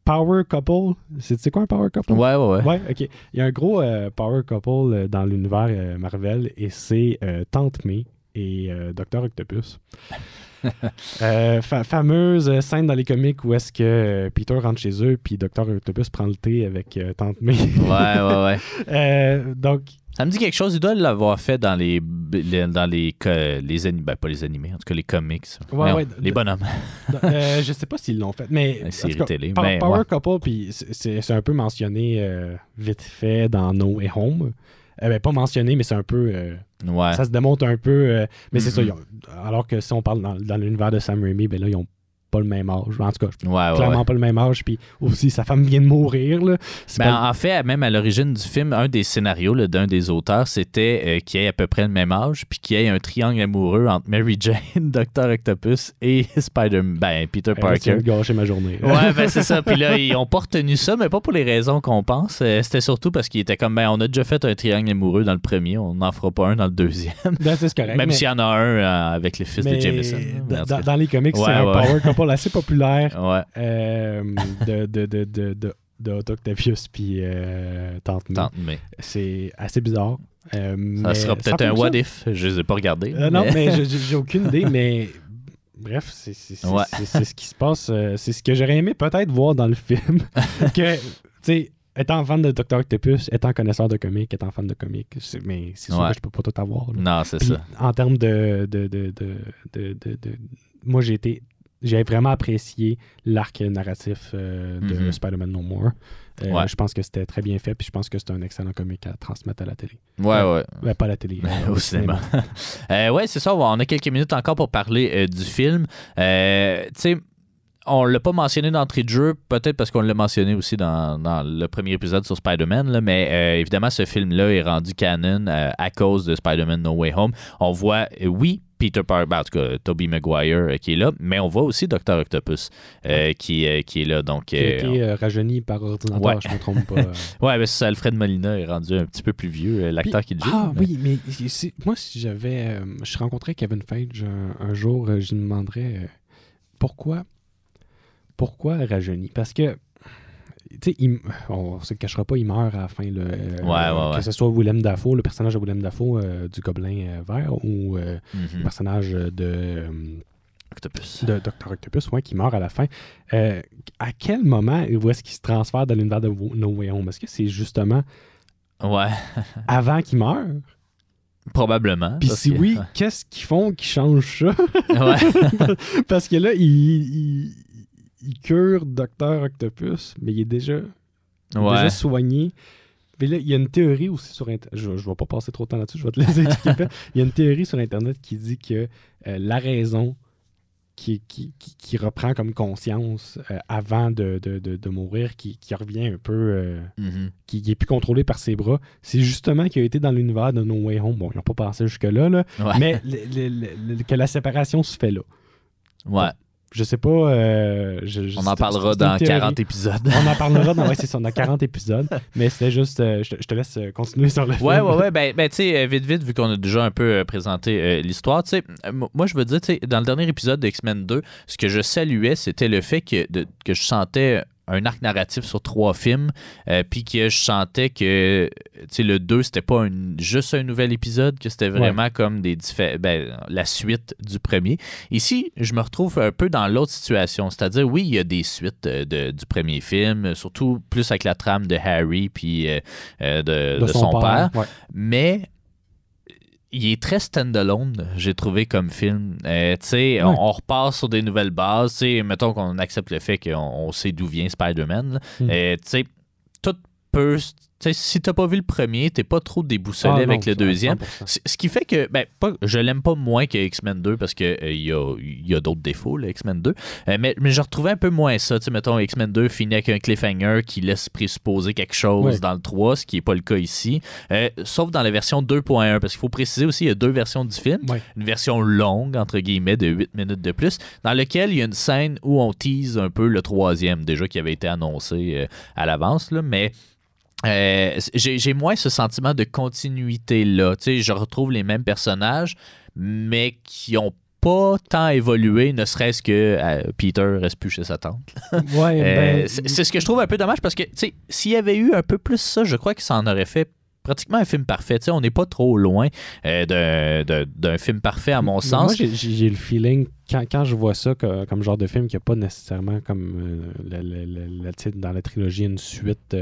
power couple. C'est quoi un power couple? Ouais, OK. Il y a un gros power couple dans l'univers Marvel et c'est Tante May et Dr. Octopus. Fameuse scène dans les comics où est-ce que Peter rentre chez eux puis Dr. Octopus prend le thé avec Tante May. Ouais. Donc... Ça me dit quelque chose, il doit l'avoir fait dans les animés, pas les animés, en tout cas les comics. Les bonhommes. Je sais pas s'ils l'ont fait, mais Power Couple, puis c'est un peu mentionné vite fait dans No Way Home. Pas mentionné, mais c'est un peu... Ça se démontre un peu... mais c'est ça, alors que si on parle dans l'univers de Sam Raimi, ben là, ils ont pas le même âge. En tout cas, clairement pas le même âge. Puis aussi, sa femme vient de mourir. Là. En fait, même à l'origine du film, un des scénarios d'un des auteurs, c'était qu'il y ait à peu près le même âge, puis qu'il y ait un triangle amoureux entre Mary Jane, Dr. Octopus et Peter Parker. C'est gâché ma journée. Ouais, c'est ça. Puis là, ils ont pas retenu ça, mais pas pour les raisons qu'on pense. C'était surtout parce qu'ils étaient comme, on a déjà fait un triangle amoureux dans le premier, on n'en fera pas un dans le deuxième. C'est correct. Même s'il y en a un avec le fils de Jameson. Dans les comics, c'est un power couple assez populaire d'Octavius puis Tante May. C'est assez bizarre. Ça sera peut-être un what if, je les ai pas regardés. Non, mais j'ai aucune idée, mais bref, c'est ce qui se passe. C'est ce que j'aurais aimé peut-être voir dans le film. Que, tu sais, étant fan de Dr. Octopus, étant connaisseur de comics, étant fan de comics, mais c'est sûr que je peux pas tout avoir. Là. Non, c'est ça. En termes de moi, j'ai vraiment apprécié l'arc narratif de Spider-Man No More. Je pense que c'était très bien fait, puis je pense que c'est un excellent comic à transmettre à la télé. Pas à la télé. Au cinéma. C'est ça. On a quelques minutes encore pour parler du film. Tu sais, on l'a pas mentionné d'entrée de jeu, peut-être parce qu'on l'a mentionné aussi dans le premier épisode sur Spider-Man, là, mais évidemment, ce film-là est rendu canon à cause de Spider-Man No Way Home. On voit, Peter Parker, en tout cas, Tobey Maguire qui est là, mais on voit aussi Dr. Octopus qui est là. Donc, qui a été rajeuni par ordinateur, je ne me trompe pas. Mais ça, Alfred Molina est rendu un petit peu plus vieux, l'acteur qui le joue. Oui, mais moi, si j'avais... je rencontrais Kevin Feige un jour, je lui demanderais pourquoi rajeuni? Parce que, tu sais, on se le cachera pas, il meurt à la fin. Que ce soit Willem Dafoe, le personnage de Willem Dafoe du Gobelin vert, ou le personnage de Dr. Octopus, qui meurt à la fin. À quel moment est-ce qu'il se transfère dans l'univers de No Way Home? Est-ce que c'est justement avant qu'il meure? Probablement. Puis si oui, qu'est-ce qu'ils font qui change ça? Parce que là, il cure Dr. Octopus, mais il est déjà soigné. Mais là, il y a une théorie aussi sur Internet. Je ne vais pas passer trop de temps là-dessus, je vais te laisser expliquer. Il y a une théorie sur Internet qui dit que la raison qui reprend comme conscience avant de mourir, qui revient un peu, qui est plus contrôlé par ses bras, c'est justement qu'il a été dans l'univers de No Way Home. Bon, ils n'ont pas pensé jusque-là, mais que la séparation se fait là. Ouais. Je sais pas... on en parlera dans 40 épisodes. On en parlera dans 40 épisodes. Mais c'était juste... je te laisse continuer sur le film. Ouais. Ben tu sais, vite, vu qu'on a déjà un peu présenté l'histoire, tu sais, moi, je veux dire, tu sais, dans le dernier épisode de X-Men 2, ce que je saluais, c'était le fait que je sentais un arc narratif sur 3 films, puis que je sentais que le 2, c'était pas juste un nouvel épisode, que c'était vraiment comme la suite du premier. Ici, je me retrouve un peu dans l'autre situation, c'est-à-dire, oui, il y a des suites du premier film, surtout plus avec la trame de Harry puis de son père. Mais il est très stand-alone, j'ai trouvé comme film. On repart sur des nouvelles bases. Mettons qu'on accepte le fait qu'on sait d'où vient Spider-Man. Tout peut... si t'as pas vu le premier, t'es pas trop déboussolé avec le deuxième. 100%. Ce qui fait que je l'aime pas moins que X-Men 2 parce que il y a d'autres défauts, là, X-Men 2. Mais je retrouvais un peu moins ça. Mettons, X-Men 2 finit avec un cliffhanger qui laisse présupposer quelque chose dans le 3, ce qui est pas le cas ici. Sauf dans la version 2.1, parce qu'il faut préciser aussi, il y a 2 versions du film. Une version longue, entre guillemets, de 8 minutes de plus, dans laquelle il y a une scène où on tease un peu le 3e, déjà qui avait été annoncé à l'avance, là, mais j'ai moins ce sentiment de continuité-là. Je retrouve les mêmes personnages, mais qui n'ont pas tant évolué, ne serait-ce que Peter reste plus chez sa tante. C'est ce que je trouve un peu dommage, parce que s'il y avait eu un peu plus ça, je crois que ça en aurait fait pratiquement un film parfait. Tu sais, on n'est pas trop loin d'un film parfait, à mon sens. Moi, j'ai le feeling, quand je vois ça comme genre de film, qu'il n'y a pas nécessairement comme dans la trilogie une suite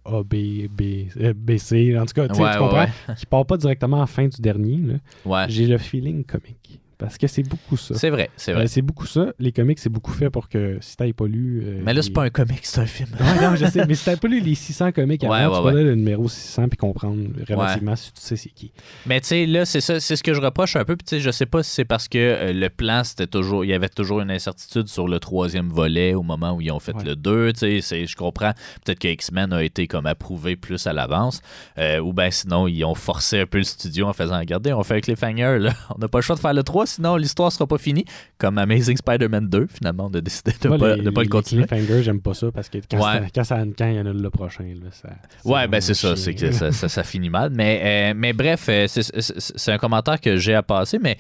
A, B, B, C. En tout cas, tu comprends, qui ne part pas directement à la fin du dernier. Là. J'ai le feeling comique. Parce que c'est beaucoup ça. C'est vrai. C'est beaucoup ça. Les comics, c'est beaucoup fait pour que si t'avais pas lu... mais là, c'est pas un comic, c'est un film. Non, je sais. Mais si t'avais pas lu les 600 comics avant, tu peux aller le numéro 600 puis comprendre relativement si tu sais c'est qui. Mais tu sais, là, c'est ça. C'est ce que je reproche un peu. Puis tu sais, je sais pas si c'est parce que le plan, c'était toujours... Il y avait toujours une incertitude sur le 3e volet au moment où ils ont fait le 2. Tu sais, je comprends. Peut-être que X-Men a été comme approuvé plus à l'avance. Ou bien sinon, ils ont forcé un peu le studio en faisant, regardez, on fait un cliffhanger, là. On n'a pas le choix de faire le 3, sinon l'histoire sera pas finie, comme Amazing Spider-Man 2, finalement, on a décidé de ne pas le continuer. Les cliffhangers, j'aime pas ça, parce que quand il y en a le prochain, là, c'est ça, c'est que ça finit mal. Mais bref, c'est un commentaire que j'ai à passer, mais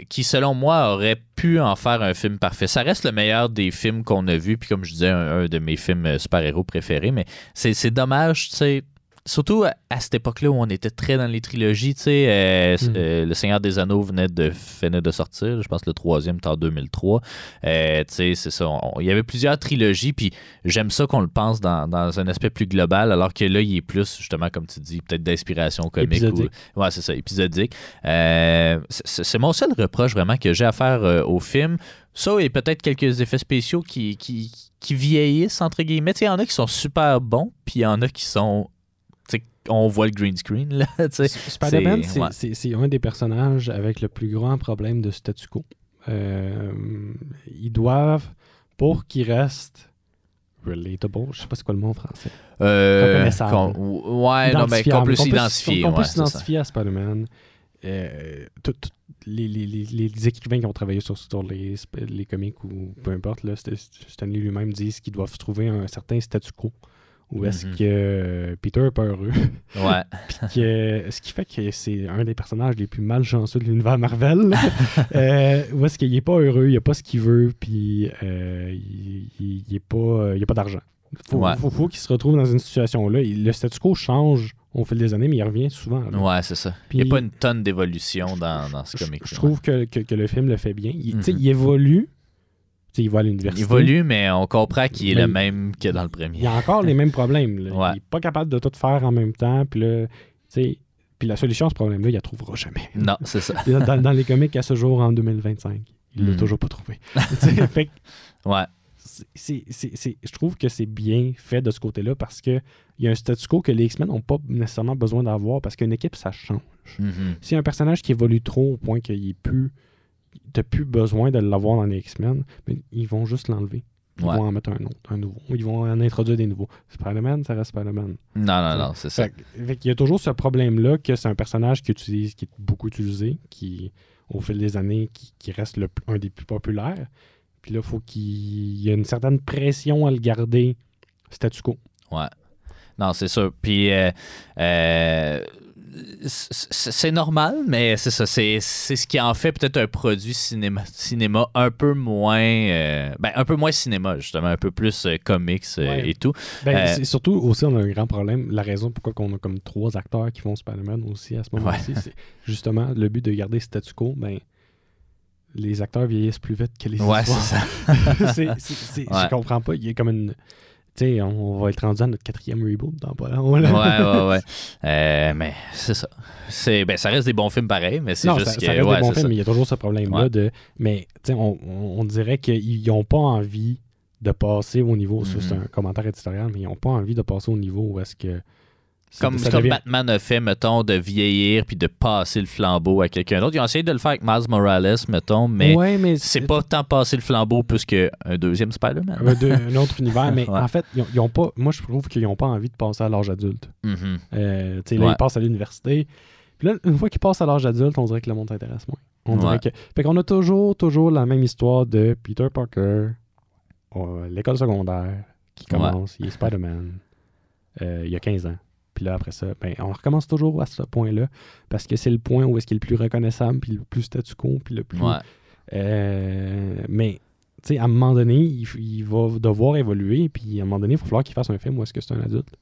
qui, selon moi, aurait pu en faire un film parfait. Ça reste le meilleur des films qu'on a vus, puis comme je disais, un de mes films super-héros préférés, mais c'est dommage, tu sais. Surtout à cette époque-là où on était très dans les trilogies, tu sais, Le Seigneur des Anneaux venait de sortir, je pense que le 3e était en 2003. Tu sais, c'est ça. Il y avait plusieurs trilogies, puis j'aime ça qu'on le pense dans un aspect plus global, alors que là, il est plus, justement, comme tu dis, peut-être d'inspiration comique. Épisodique. Ouais, c'est ça, épisodique. C'est mon seul reproche vraiment que j'ai à faire au film. Ça, et peut-être quelques effets spéciaux qui vieillissent, entre guillemets. Tu sais, il y en a qui sont super bons, puis il y en a qui sont... On voit le green screen, là. Spider-Man, c'est un des personnages avec le plus grand problème de statu quo. Ils doivent, pour qu'ils restent relatable, je sais pas c'est quoi le mot en français. Reconnaissable. Qu'on peut s'identifier. On peut s'identifier à Spider-Man. Les écrivains qui ont travaillé sur les comics ou peu importe, là, Stanley lui-même disent qu'ils doivent trouver un certain statu quo. Où est-ce que Peter est pas heureux. Ouais. Puis ce qui fait que c'est un des personnages les plus malchanceux de l'univers Marvel. Où est-ce qu'il est pas heureux, il a pas ce qu'il veut, puis il a pas d'argent. Faut qu'il se retrouve dans une situation-là. Le statu quo change au fil des années, mais il revient souvent. Là. Ouais, c'est ça. Puis, il n'y a pas une tonne d'évolution dans ce comic. Je trouve que le film le fait bien. Il évolue. T'sais, il va à l'université. Il évolue, mais on comprend qu'il est le même que dans le premier. Il a encore les mêmes problèmes. Là. Ouais. Il n'est pas capable de tout faire en même temps. Puis la solution à ce problème-là, il ne la trouvera jamais. Non, c'est ça. Dans les comics à ce jour, en 2025, il ne l'a toujours pas trouvé. Fait, ouais. Je trouve que c'est bien fait de ce côté-là parce qu'il y a un statu quo que les X-Men n'ont pas nécessairement besoin d'avoir parce qu'une équipe, ça change. S'il y a un personnage qui évolue trop au point qu'il est plus... T'as plus besoin de l'avoir dans les X-Men, mais ils vont juste l'enlever. Ils vont en mettre un nouveau. Ils vont en introduire des nouveaux. Spider-Man, ça reste Spider-Man. Non, c'est ça. Il y a toujours ce problème-là que c'est un personnage qui est beaucoup utilisé, qui, au fil des années, qui reste un des plus populaires. Puis là, il faut qu'il y ait une certaine pression à le garder statu quo. Ouais. Non, c'est sûr. Puis... c'est normal, mais c'est ça. C'est ce qui en fait peut-être un produit cinéma un peu moins... un peu moins cinéma, justement. Un peu plus comics et tout. Surtout, aussi, on a un grand problème. La raison pourquoi on a comme 3 acteurs qui font Spider-Man aussi à ce moment-ci, c'est justement le but de garder statu quo. Les acteurs vieillissent plus vite que les histoires. C'est ça. Je comprends pas. Il y a comme une... T'sais, on va être rendu à notre 4e reboot dans pas long. Ouais. Mais c'est ça. Ça reste des bons films pareils, mais c'est juste que... ça reste des bons films, mais il y a toujours ce problème-là de... Mais on dirait qu'ils n'ont pas envie de passer au niveau... C'est un commentaire éditorial, mais ils n'ont pas envie de passer au niveau où est-ce que... Comme Batman a fait, mettons, de vieillir puis de passer le flambeau à quelqu'un d'autre. Ils ont essayé de le faire avec Miles Morales, mettons, mais c'est pas tant passer le flambeau plus qu'un deuxième Spider-Man. Un autre univers, mais en fait, ils ont pas. Moi, je trouve qu'ils n'ont pas envie de passer à l'âge adulte. Là, ils passent à l'université. Puis là, une fois qu'ils passent à l'âge adulte, on dirait que le monde t'intéresse moins. On dirait que. Fait qu'on a toujours la même histoire de Peter Parker, l'école secondaire, qui commence, il est Spider-Man, il y a 15 ans. Puis là, après ça, on recommence toujours à ce point-là parce que c'est le point où est-ce qu'il est le plus reconnaissable, puis le plus statu quo, puis le plus... mais, tu sais, à un moment donné, il va devoir évoluer, puis à un moment donné, il va falloir qu'il fasse un film où est-ce que c'est un adulte.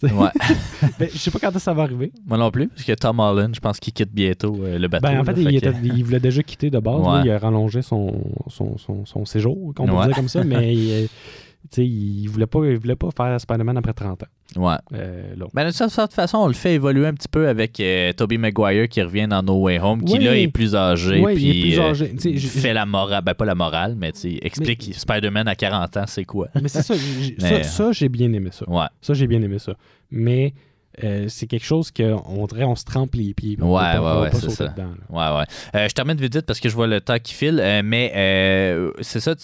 Ouais. Ben, je sais pas quand ça va arriver. Moi non plus, parce que Tom Holland, je pense qu'il quitte bientôt le bateau. Ben, en fait, là, il voulait déjà quitter de base. Là, il a rallongé son séjour, qu'on peut dire comme ça, mais il voulait pas faire Spider-Man après 30 ans. Ouais. Ben, de toute façon, on le fait évoluer un petit peu avec Tobey Maguire qui revient dans No Way Home, qui là est plus âgé. Oui, puis, il est plus âgé. Fait la morale, ben pas la morale, mais explique Spider-Man à 40 ans, c'est quoi. Mais c'est ça, ça j'ai bien aimé ça. Ouais. Ça, j'ai bien aimé ça. Mais c'est quelque chose qu'on dirait on se trempe les pieds. Ouais, c'est ça. Dedans, ouais. Je termine vite parce que je vois le temps qui file, mais c'est ça.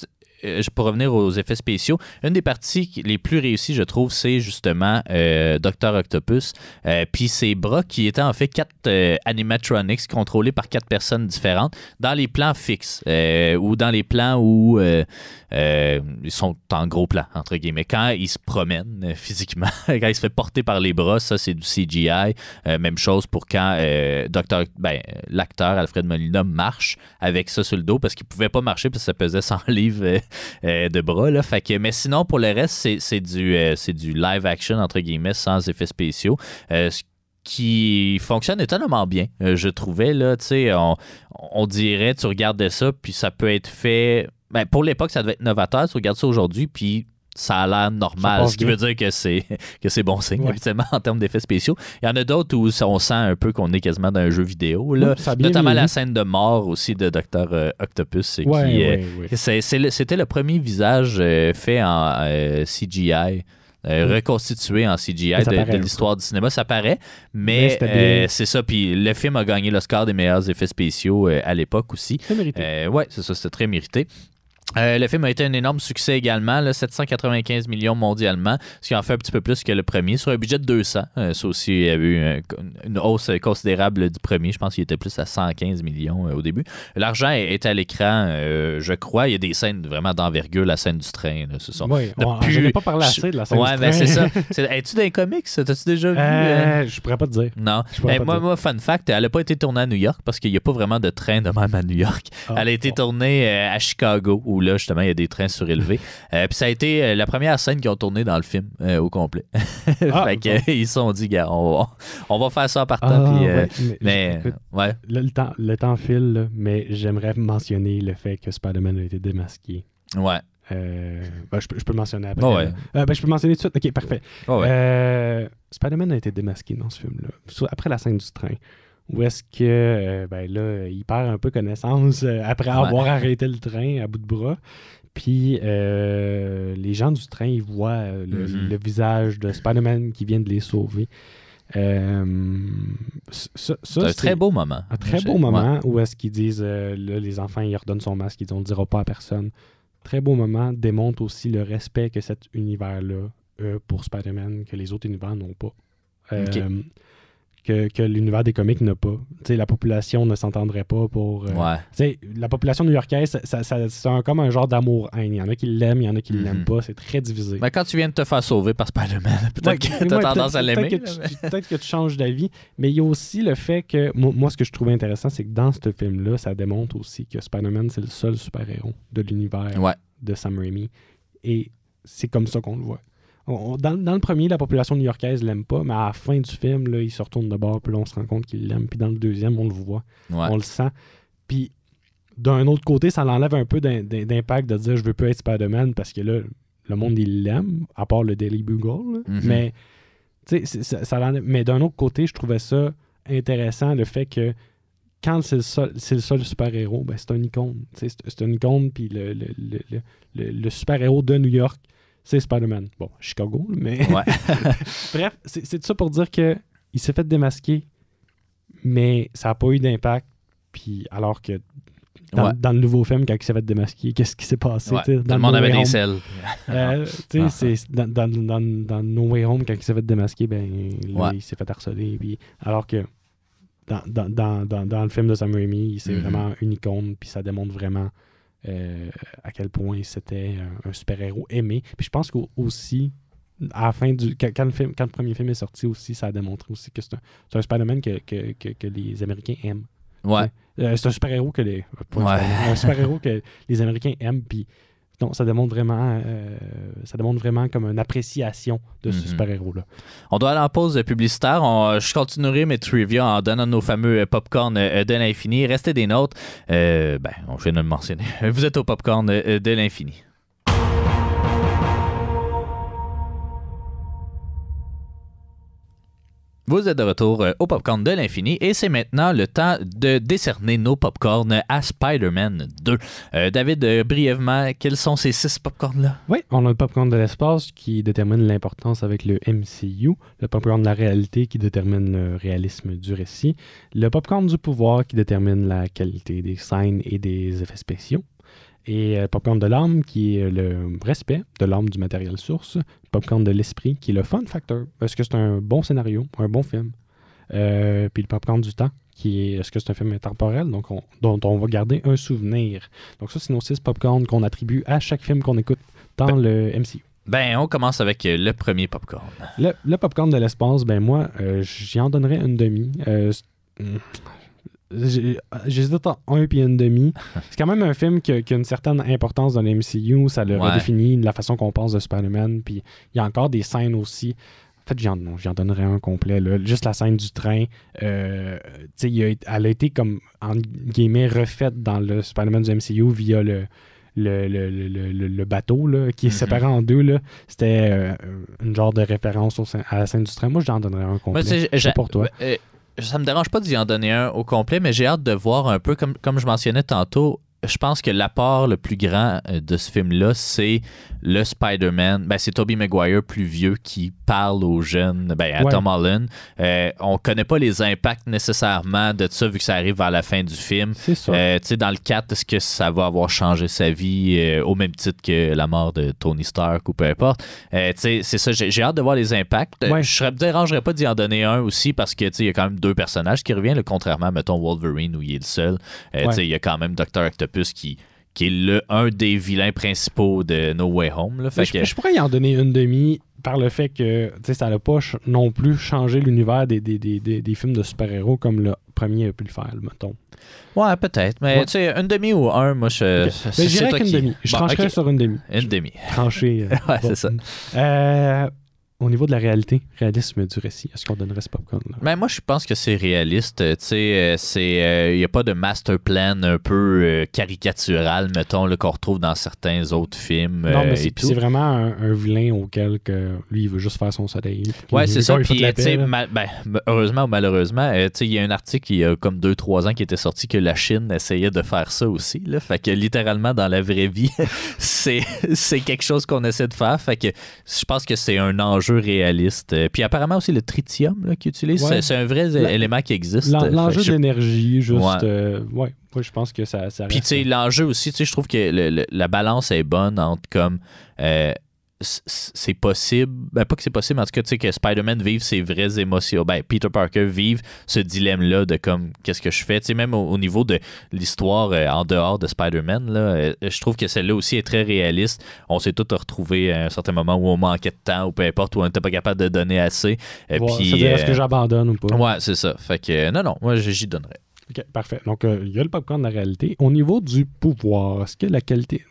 Pour revenir aux effets spéciaux, une des parties les plus réussies, je trouve, c'est justement Dr. Octopus. Puis ses bras qui étaient en fait 4 animatronics contrôlés par 4 personnes différentes dans les plans fixes ou dans les plans où ils sont en gros plan, entre guillemets. Quand il se promène physiquement, quand il se fait porter par les bras, ça c'est du CGI. Même chose pour quand l'acteur Alfred Molina marche avec ça sur le dos parce qu'il pouvait pas marcher parce que ça pesait 100 livres de bras. Là. Fait que, mais sinon, pour le reste, c'est du live action, entre guillemets, sans effets spéciaux. Ce qui fonctionne étonnamment bien, je trouvais. Là, on dirait, tu regardais ça, puis ça peut être fait... Ben, pour l'époque, ça devait être novateur. Tu regardes ça aujourd'hui, puis ça a l'air normal, ce qui veut dire que c'est bon signe, habituellement, en termes d'effets spéciaux. Il y en a d'autres où on sent un peu qu'on est quasiment dans un jeu vidéo, là. Notamment la scène de mort aussi de Dr. Octopus. C'était le premier visage fait en CGI. Reconstitué en CGI de l'histoire du cinéma, ça paraît, mais c'est ça. Puis le film a gagné l'Oscar des meilleurs effets spéciaux à l'époque aussi. C'est mérité. Ouais, c'est ça, c'était très mérité. Le film a été un énorme succès également, là, 795 millions mondialement, ce qui en fait un petit peu plus que le premier, sur un budget de 200. Ça aussi, il y a eu une hausse considérable du premier. Je pense qu'il était plus à 115 millions au début. L'argent est à l'écran, je crois. Il y a des scènes vraiment d'envergure, la scène du train. Là, oui, je n'ai pas parlé assez de la scène du train. Ouais, ben c'est ça. Es-tu dans les comics? T'as-tu déjà vu? Je pourrais pas te dire. Non. Moi, fun fact, elle n'a pas été tournée à New York parce qu'il n'y a pas vraiment de train de même à New York. Elle a été tournée à Chicago, où là, justement, il y a des trains surélevés. Puis ça a été la première scène qu'ils ont tournée dans le film au complet. Fait qu'ils se sont dit, gars, on va faire ça en partant. Écoute, le temps file, là, mais j'aimerais mentionner le fait que Spider-Man a été démasqué. Ouais. Je peux le mentionner après. Oh ouais. Je peux le mentionner tout de suite. OK, parfait. Oh ouais. Spider-Man a été démasqué dans ce film-là. Après la scène du train. Où est-ce que, là, il perd un peu connaissance après avoir arrêté le train à bout de bras. Puis les gens du train, ils voient le visage de Spider-Man qui vient de les sauver. C'est un très beau moment. Un très beau moment où est-ce qu'ils disent, là, les enfants, ils redonnent son masque, ils disent, on ne le dira pas à personne. Très beau moment, démontre aussi le respect que cet univers-là a pour Spider-Man, que les autres univers n'ont pas. Que l'univers des comics n'a pas. T'sais, la population ne s'entendrait pas pour... La population new-yorkaise, c'est comme un genre d'amour-haine. Il y en a qui l'aiment, il y en a qui ne l'aiment pas. C'est très divisé. Mais quand tu viens de te faire sauver par Spider-Man, peut-être que tu as tendance à l'aimer. Peut-être que tu changes d'avis. Mais il y a aussi le fait que... Moi, ce que je trouvais intéressant, c'est que dans ce film-là, ça démontre aussi que Spider-Man, c'est le seul super-héros de l'univers de Sam Raimi. Et c'est comme ça qu'on le voit. Dans le premier, la population new-yorkaise l'aime pas, mais à la fin du film, là, il se retourne de bord, puis là, on se rend compte qu'il l'aime. Puis dans le deuxième, on le voit. On le sent. Puis d'un autre côté, ça l'enlève un peu d'impact de dire « je veux plus être Spider-Man » parce que là, le monde, il l'aime, à part le Daily Bugle. Mais, ça l'enlève. Mais d'un autre côté, je trouvais ça intéressant, le fait que quand c'est le seul super-héros, c'est un icône. C'est une icône, puis le super-héros de New York, c'est Spider-Man. Bon, Chicago, mais... Bref, c'est tout ça pour dire qu'il s'est fait démasquer, mais ça n'a pas eu d'impact. Puis alors que dans le nouveau film, quand il s'est fait démasquer, qu'est-ce qui s'est passé? Tout le monde avait des selles. Dans No Way Home, quand il s'est fait démasquer, il s'est fait harceler. Puis, alors que dans le film de Sam Raimi, c'est vraiment une icône, puis ça démontre vraiment... à quel point c'était un super-héros aimé. Puis je pense qu'aussi, à la fin quand le premier film est sorti aussi, ça a démontré aussi que c'est un Spider-Man que les Américains aiment. Ouais. C'est un super-héros un super-héros que les Américains aiment, puis Non, ça demande vraiment comme une appréciation de ce super-héros-là. On doit aller en pause publicitaire. Je continuerai mes trivia en donnant nos fameux popcorn de l'infini. Restez des nôtres. Je viens de le mentionner. Vous êtes au popcorn de l'infini. Vous êtes de retour au Popcorn de l'Infini et c'est maintenant le temps de décerner nos popcorns à Spider-Man 2. David, brièvement, quels sont ces 6 popcorns-là? Oui, on a le popcorn de l'espace qui détermine l'importance avec le MCU, le popcorn de la réalité qui détermine le réalisme du récit, le popcorn du pouvoir qui détermine la qualité des scènes et des effets spéciaux, et popcorn de l'âme qui est le respect de l'âme du matériel source, popcorn de l'esprit qui est le fun factor, est-ce que c'est un bon scénario, un bon film, puis le popcorn du temps qui est est-ce que c'est un film intemporel dont on va garder un souvenir. Donc ça, c'est nos 6 popcorn qu'on attribue à chaque film qu'on écoute dans le MCU. On commence avec le premier popcorn. Le popcorn de l'espace, moi, j'y en donnerais une demi. J'hésite entre 1 et une demi. C'est quand même un film qui a une certaine importance dans le MCU. Ça le redéfinit la façon qu'on pense de Spider-Man. Puis il y a encore des scènes aussi. En fait, j'en donnerais un complet. Là. Juste la scène du train. Elle a été comme, en guillemets, refaite dans le Spider-Man du MCU via le bateau là, qui est séparé en deux. Là. C'était une genre de référence à la scène du train. Moi, j'en donnerais un complet. C'est pour toi. Ça me dérange pas d'y en donner un au complet, mais j'ai hâte de voir un peu, comme je mentionnais tantôt, je pense que l'apport le plus grand de ce film-là, c'est le Spider-Man. C'est Tobey Maguire plus vieux qui parle aux jeunes, à Tom Holland. On connaît pas les impacts nécessairement de ça vu que ça arrive vers la fin du film. C'est ça. Dans le 4, est-ce que ça va avoir changé sa vie au même titre que la mort de Tony Stark ou peu importe. C'est ça, j'ai hâte de voir les impacts. Je ne me dérangerais pas d'y en donner un aussi parce que il y a quand même 2 personnages qui reviennent, contrairement à, mettons, Wolverine où il est le seul. Il y a quand même Dr. Octopus qui est un des vilains principaux de No Way Home. Là. Je pourrais y en donner une demi par le fait que ça n'a pas non plus changé l'univers des films de super-héros comme le premier a pu le faire, mettons. Ouais, peut-être. Mais une demi ou un, moi, je dirais qu'une demi. Je trancherais sur une demi. Une demi. Trancher. C'est ça. Au niveau de la réalisme du récit, est-ce qu'on donnerait ce popcorn-là? Moi, je pense que c'est réaliste. Il n'y a pas de master plan un peu caricatural, mettons, qu'on retrouve dans certains autres films. Non, mais c'est vraiment un vilain auquel lui, il veut juste faire son soleil. Ouais, c'est ça. Puis, heureusement ou malheureusement, il y a un article il y a comme 2-3 ans qui était sorti que la Chine essayait de faire ça aussi. Là. Fait que littéralement, dans la vraie vie, c'est quelque chose qu'on essaie de faire. Fait que je pense que c'est un enjeu réaliste. Puis apparemment aussi le tritium qu'ils utilisent, c'est un vrai élément qui existe. L'enjeu d'énergie, juste... je pense que ça reste. Puis tu sais, l'enjeu aussi, je trouve que la balance est bonne entre comme... c'est possible, pas que c'est possible, mais en tout cas, tu sais, que Spider-Man vive ses vraies émotions. Peter Parker vive ce dilemme-là de comme, qu'est-ce que je fais? Tu sais, même au niveau de l'histoire en dehors de Spider-Man, là, je trouve que celle-là aussi est très réaliste. On s'est tous retrouvés à un certain moment où on manquait de temps ou peu importe, où on n'était pas capable de donner assez. Puis, est-ce que j'abandonne ou pas? Ouais, c'est ça. Fait que, non, moi, j'y donnerais. OK, parfait. Donc, il y a le popcorn de la réalité. Au niveau du pouvoir, est-ce que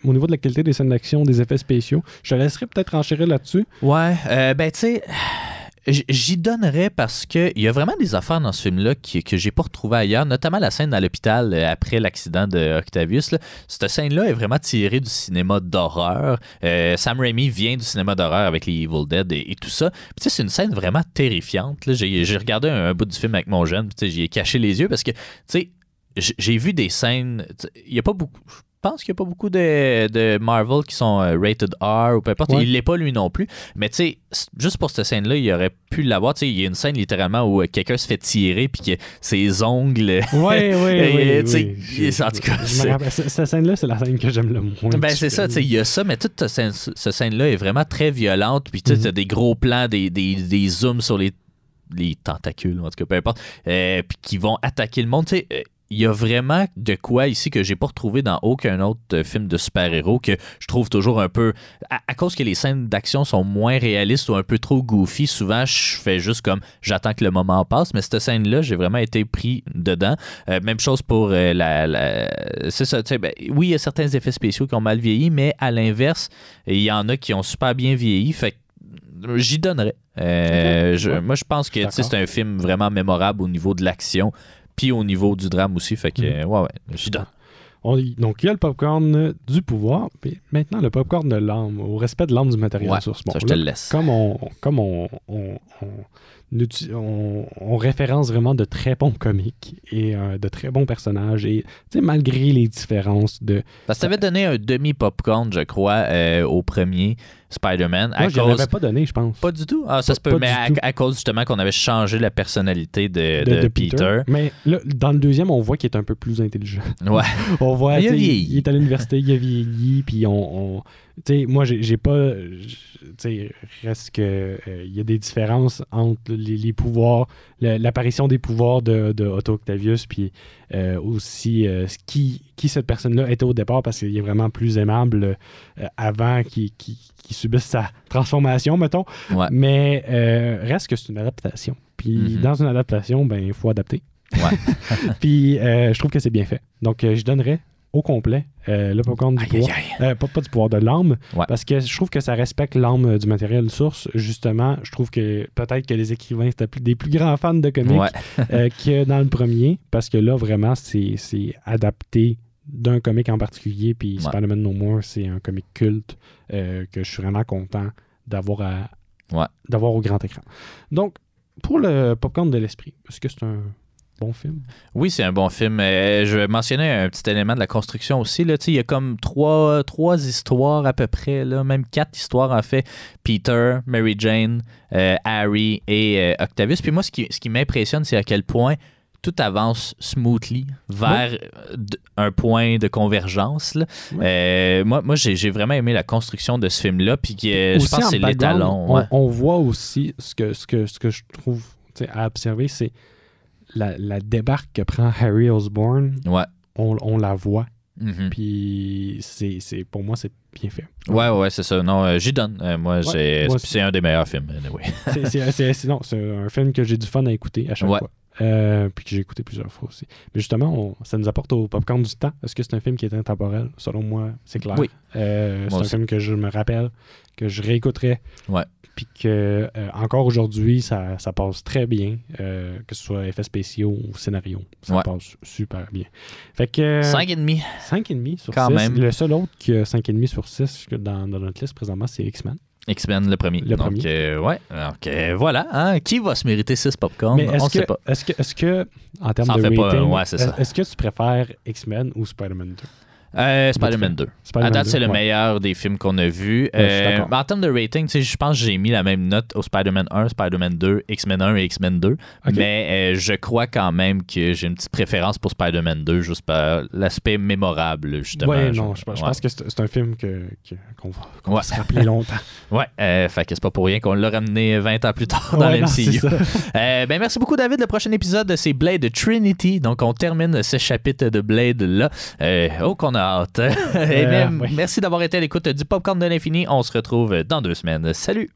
au niveau de la qualité des scènes d'action, des effets spéciaux, je te laisserai peut-être enchérir là-dessus. Ouais, tu sais, j'y donnerais parce qu'il y a vraiment des affaires dans ce film-là que j'ai pas retrouvées ailleurs, notamment la scène à l'hôpital après l'accident de Octavius. Là. Cette scène-là est vraiment tirée du cinéma d'horreur. Sam Raimi vient du cinéma d'horreur avec les Evil Dead et tout ça. Puis c'est une scène vraiment terrifiante. Là. J'ai regardé un bout du film avec mon jeune, puis j'y ai caché les yeux parce que j'ai vu des scènes... Il y a pas beaucoup... Je pense qu'il n'y a pas beaucoup de Marvel qui sont rated R ou peu importe. Il ne l'est pas lui non plus. Mais tu sais, juste pour cette scène-là, il aurait pu l'avoir. Tu sais, il y a une scène littéralement où quelqu'un se fait tirer puis que ses ongles. Oui. En tout cas, cette scène-là, c'est la scène que j'aime le moins. C'est ça, tu sais, il y a ça, mais toute cette scène-là est vraiment très violente. Puis tu sais, des gros plans, des zooms sur les tentacules, en tout cas, peu importe, puis qui vont attaquer le monde. Tu sais, il y a vraiment de quoi ici que j'ai pas retrouvé dans aucun autre film de super-héros, que je trouve toujours un peu... À cause que les scènes d'action sont moins réalistes ou un peu trop goofy, souvent je fais juste comme j'attends que le moment passe, mais cette scène-là, j'ai vraiment été pris dedans. Même chose pour c'est ça, tu sais, oui, il y a certains effets spéciaux qui ont mal vieilli, mais à l'inverse, il y en a qui ont super bien vieilli, fait que j'y donnerais. Moi, je pense que c'est un film vraiment mémorable au niveau de l'action, puis au niveau du drame aussi, fait que ouais, j'y donne. Donc, il y a le popcorn du pouvoir, puis maintenant le popcorn de l'âme, au respect de l'âme du matériel source. Ça, je te le laisse. Comme on référence vraiment de très bons comiques et de très bons personnages, et malgré les différences de... Parce que tu avais donné un demi-popcorn, je crois, au premier Spider-Man. Moi, je ne l'avais pas donné, je pense. Pas du tout? Ah, ça se peut, mais à cause justement qu'on avait changé la personnalité de Peter. Mais là, dans le deuxième, on voit qu'il est un peu plus intelligent. Ouais. On voit, il est à l'université, il a vieilli, puis moi, j'ai pas... reste que il y a des différences entre les pouvoirs, l'apparition des pouvoirs de Otto Octavius, puis aussi qui cette personne-là était au départ, parce qu'il est vraiment plus aimable avant qu'il subisse sa transformation, mettons. Ouais. Mais reste que c'est une adaptation. Puis dans une adaptation, ben il faut adapter. Ouais. Puis je trouve que c'est bien fait. Donc je donnerais au complet le popcorn du pouvoir. Pas du pouvoir, de l'âme. Ouais. Parce que je trouve que ça respecte l'âme du matériel source. Justement, je trouve que peut-être que les écrivains étaient des plus grands fans de comics que dans le premier. Parce que là, vraiment, c'est adapté d'un comic en particulier. Puis Spider-Man No More, c'est un comic culte que je suis vraiment content d'avoir au grand écran. Donc, pour le popcorn de l'esprit, est-ce que c'est un bon film? Oui, c'est un bon film. Je mentionnais un petit élément de la construction aussi. Là. Il y a comme trois histoires à peu près, là, même 4 histoires en fait. Peter, Mary Jane, Harry et Octavius. Puis moi, ce qui m'impressionne, c'est à quel point tout avance smoothly vers un point de convergence. Là. Moi, j'ai vraiment aimé la construction de ce film-là. Puis je pense que c'est l'étalon. On voit aussi ce que je trouve à observer, c'est la débarque que prend Harry Osborn. Ouais. On la voit. Puis pour moi, c'est bien fait. Ouais, c'est ça. Non, j'y donne. C'est un des meilleurs films. Anyway. C'est un film que j'ai du fun à écouter à chaque fois. Puis que j'ai écouté plusieurs fois aussi. Mais justement, ça nous apporte au popcorn du temps. Est-ce que c'est un film qui est intemporel? Selon moi, c'est clair. Oui. C'est un film que je me rappelle, que je réécouterais. Ouais. Puis que encore aujourd'hui, ça passe très bien, que ce soit effets spéciaux ou scénario. Ça passe super bien. Fait que 5,5. 5,5 sur quand 6. Même. Le seul autre qui a 5,5 sur 6 dans notre liste présentement, c'est X-Men. X-Men, le premier. Donc, voilà. Hein? Qui va se mériter 6 popcorn? On ne sait pas. Est-ce que, en termes de rating, est-ce que tu préfères X-Men ou Spider-Man 2? Spider-Man 2. À date, c'est le meilleur des films qu'on a vus. En termes de rating, je pense que j'ai mis la même note au Spider-Man 1, Spider-Man 2, X-Men 1 et X-Men 2. Okay. Mais je crois quand même que j'ai une petite préférence pour Spider-Man 2, juste par l'aspect mémorable, justement. Oui, non, je pense que c'est un film qu'on va se rappeler longtemps. Fait que c'est pas pour rien qu'on l'a ramené 20 ans plus tard dans l'MCU. Merci beaucoup, David. Le prochain épisode, c'est Blade Trinity. Donc, on termine ce chapitre de Blade-là. Qu'on a hâte. Merci d'avoir été à l'écoute du Popcorn de l'Infini. On se retrouve dans 2 semaines. Salut!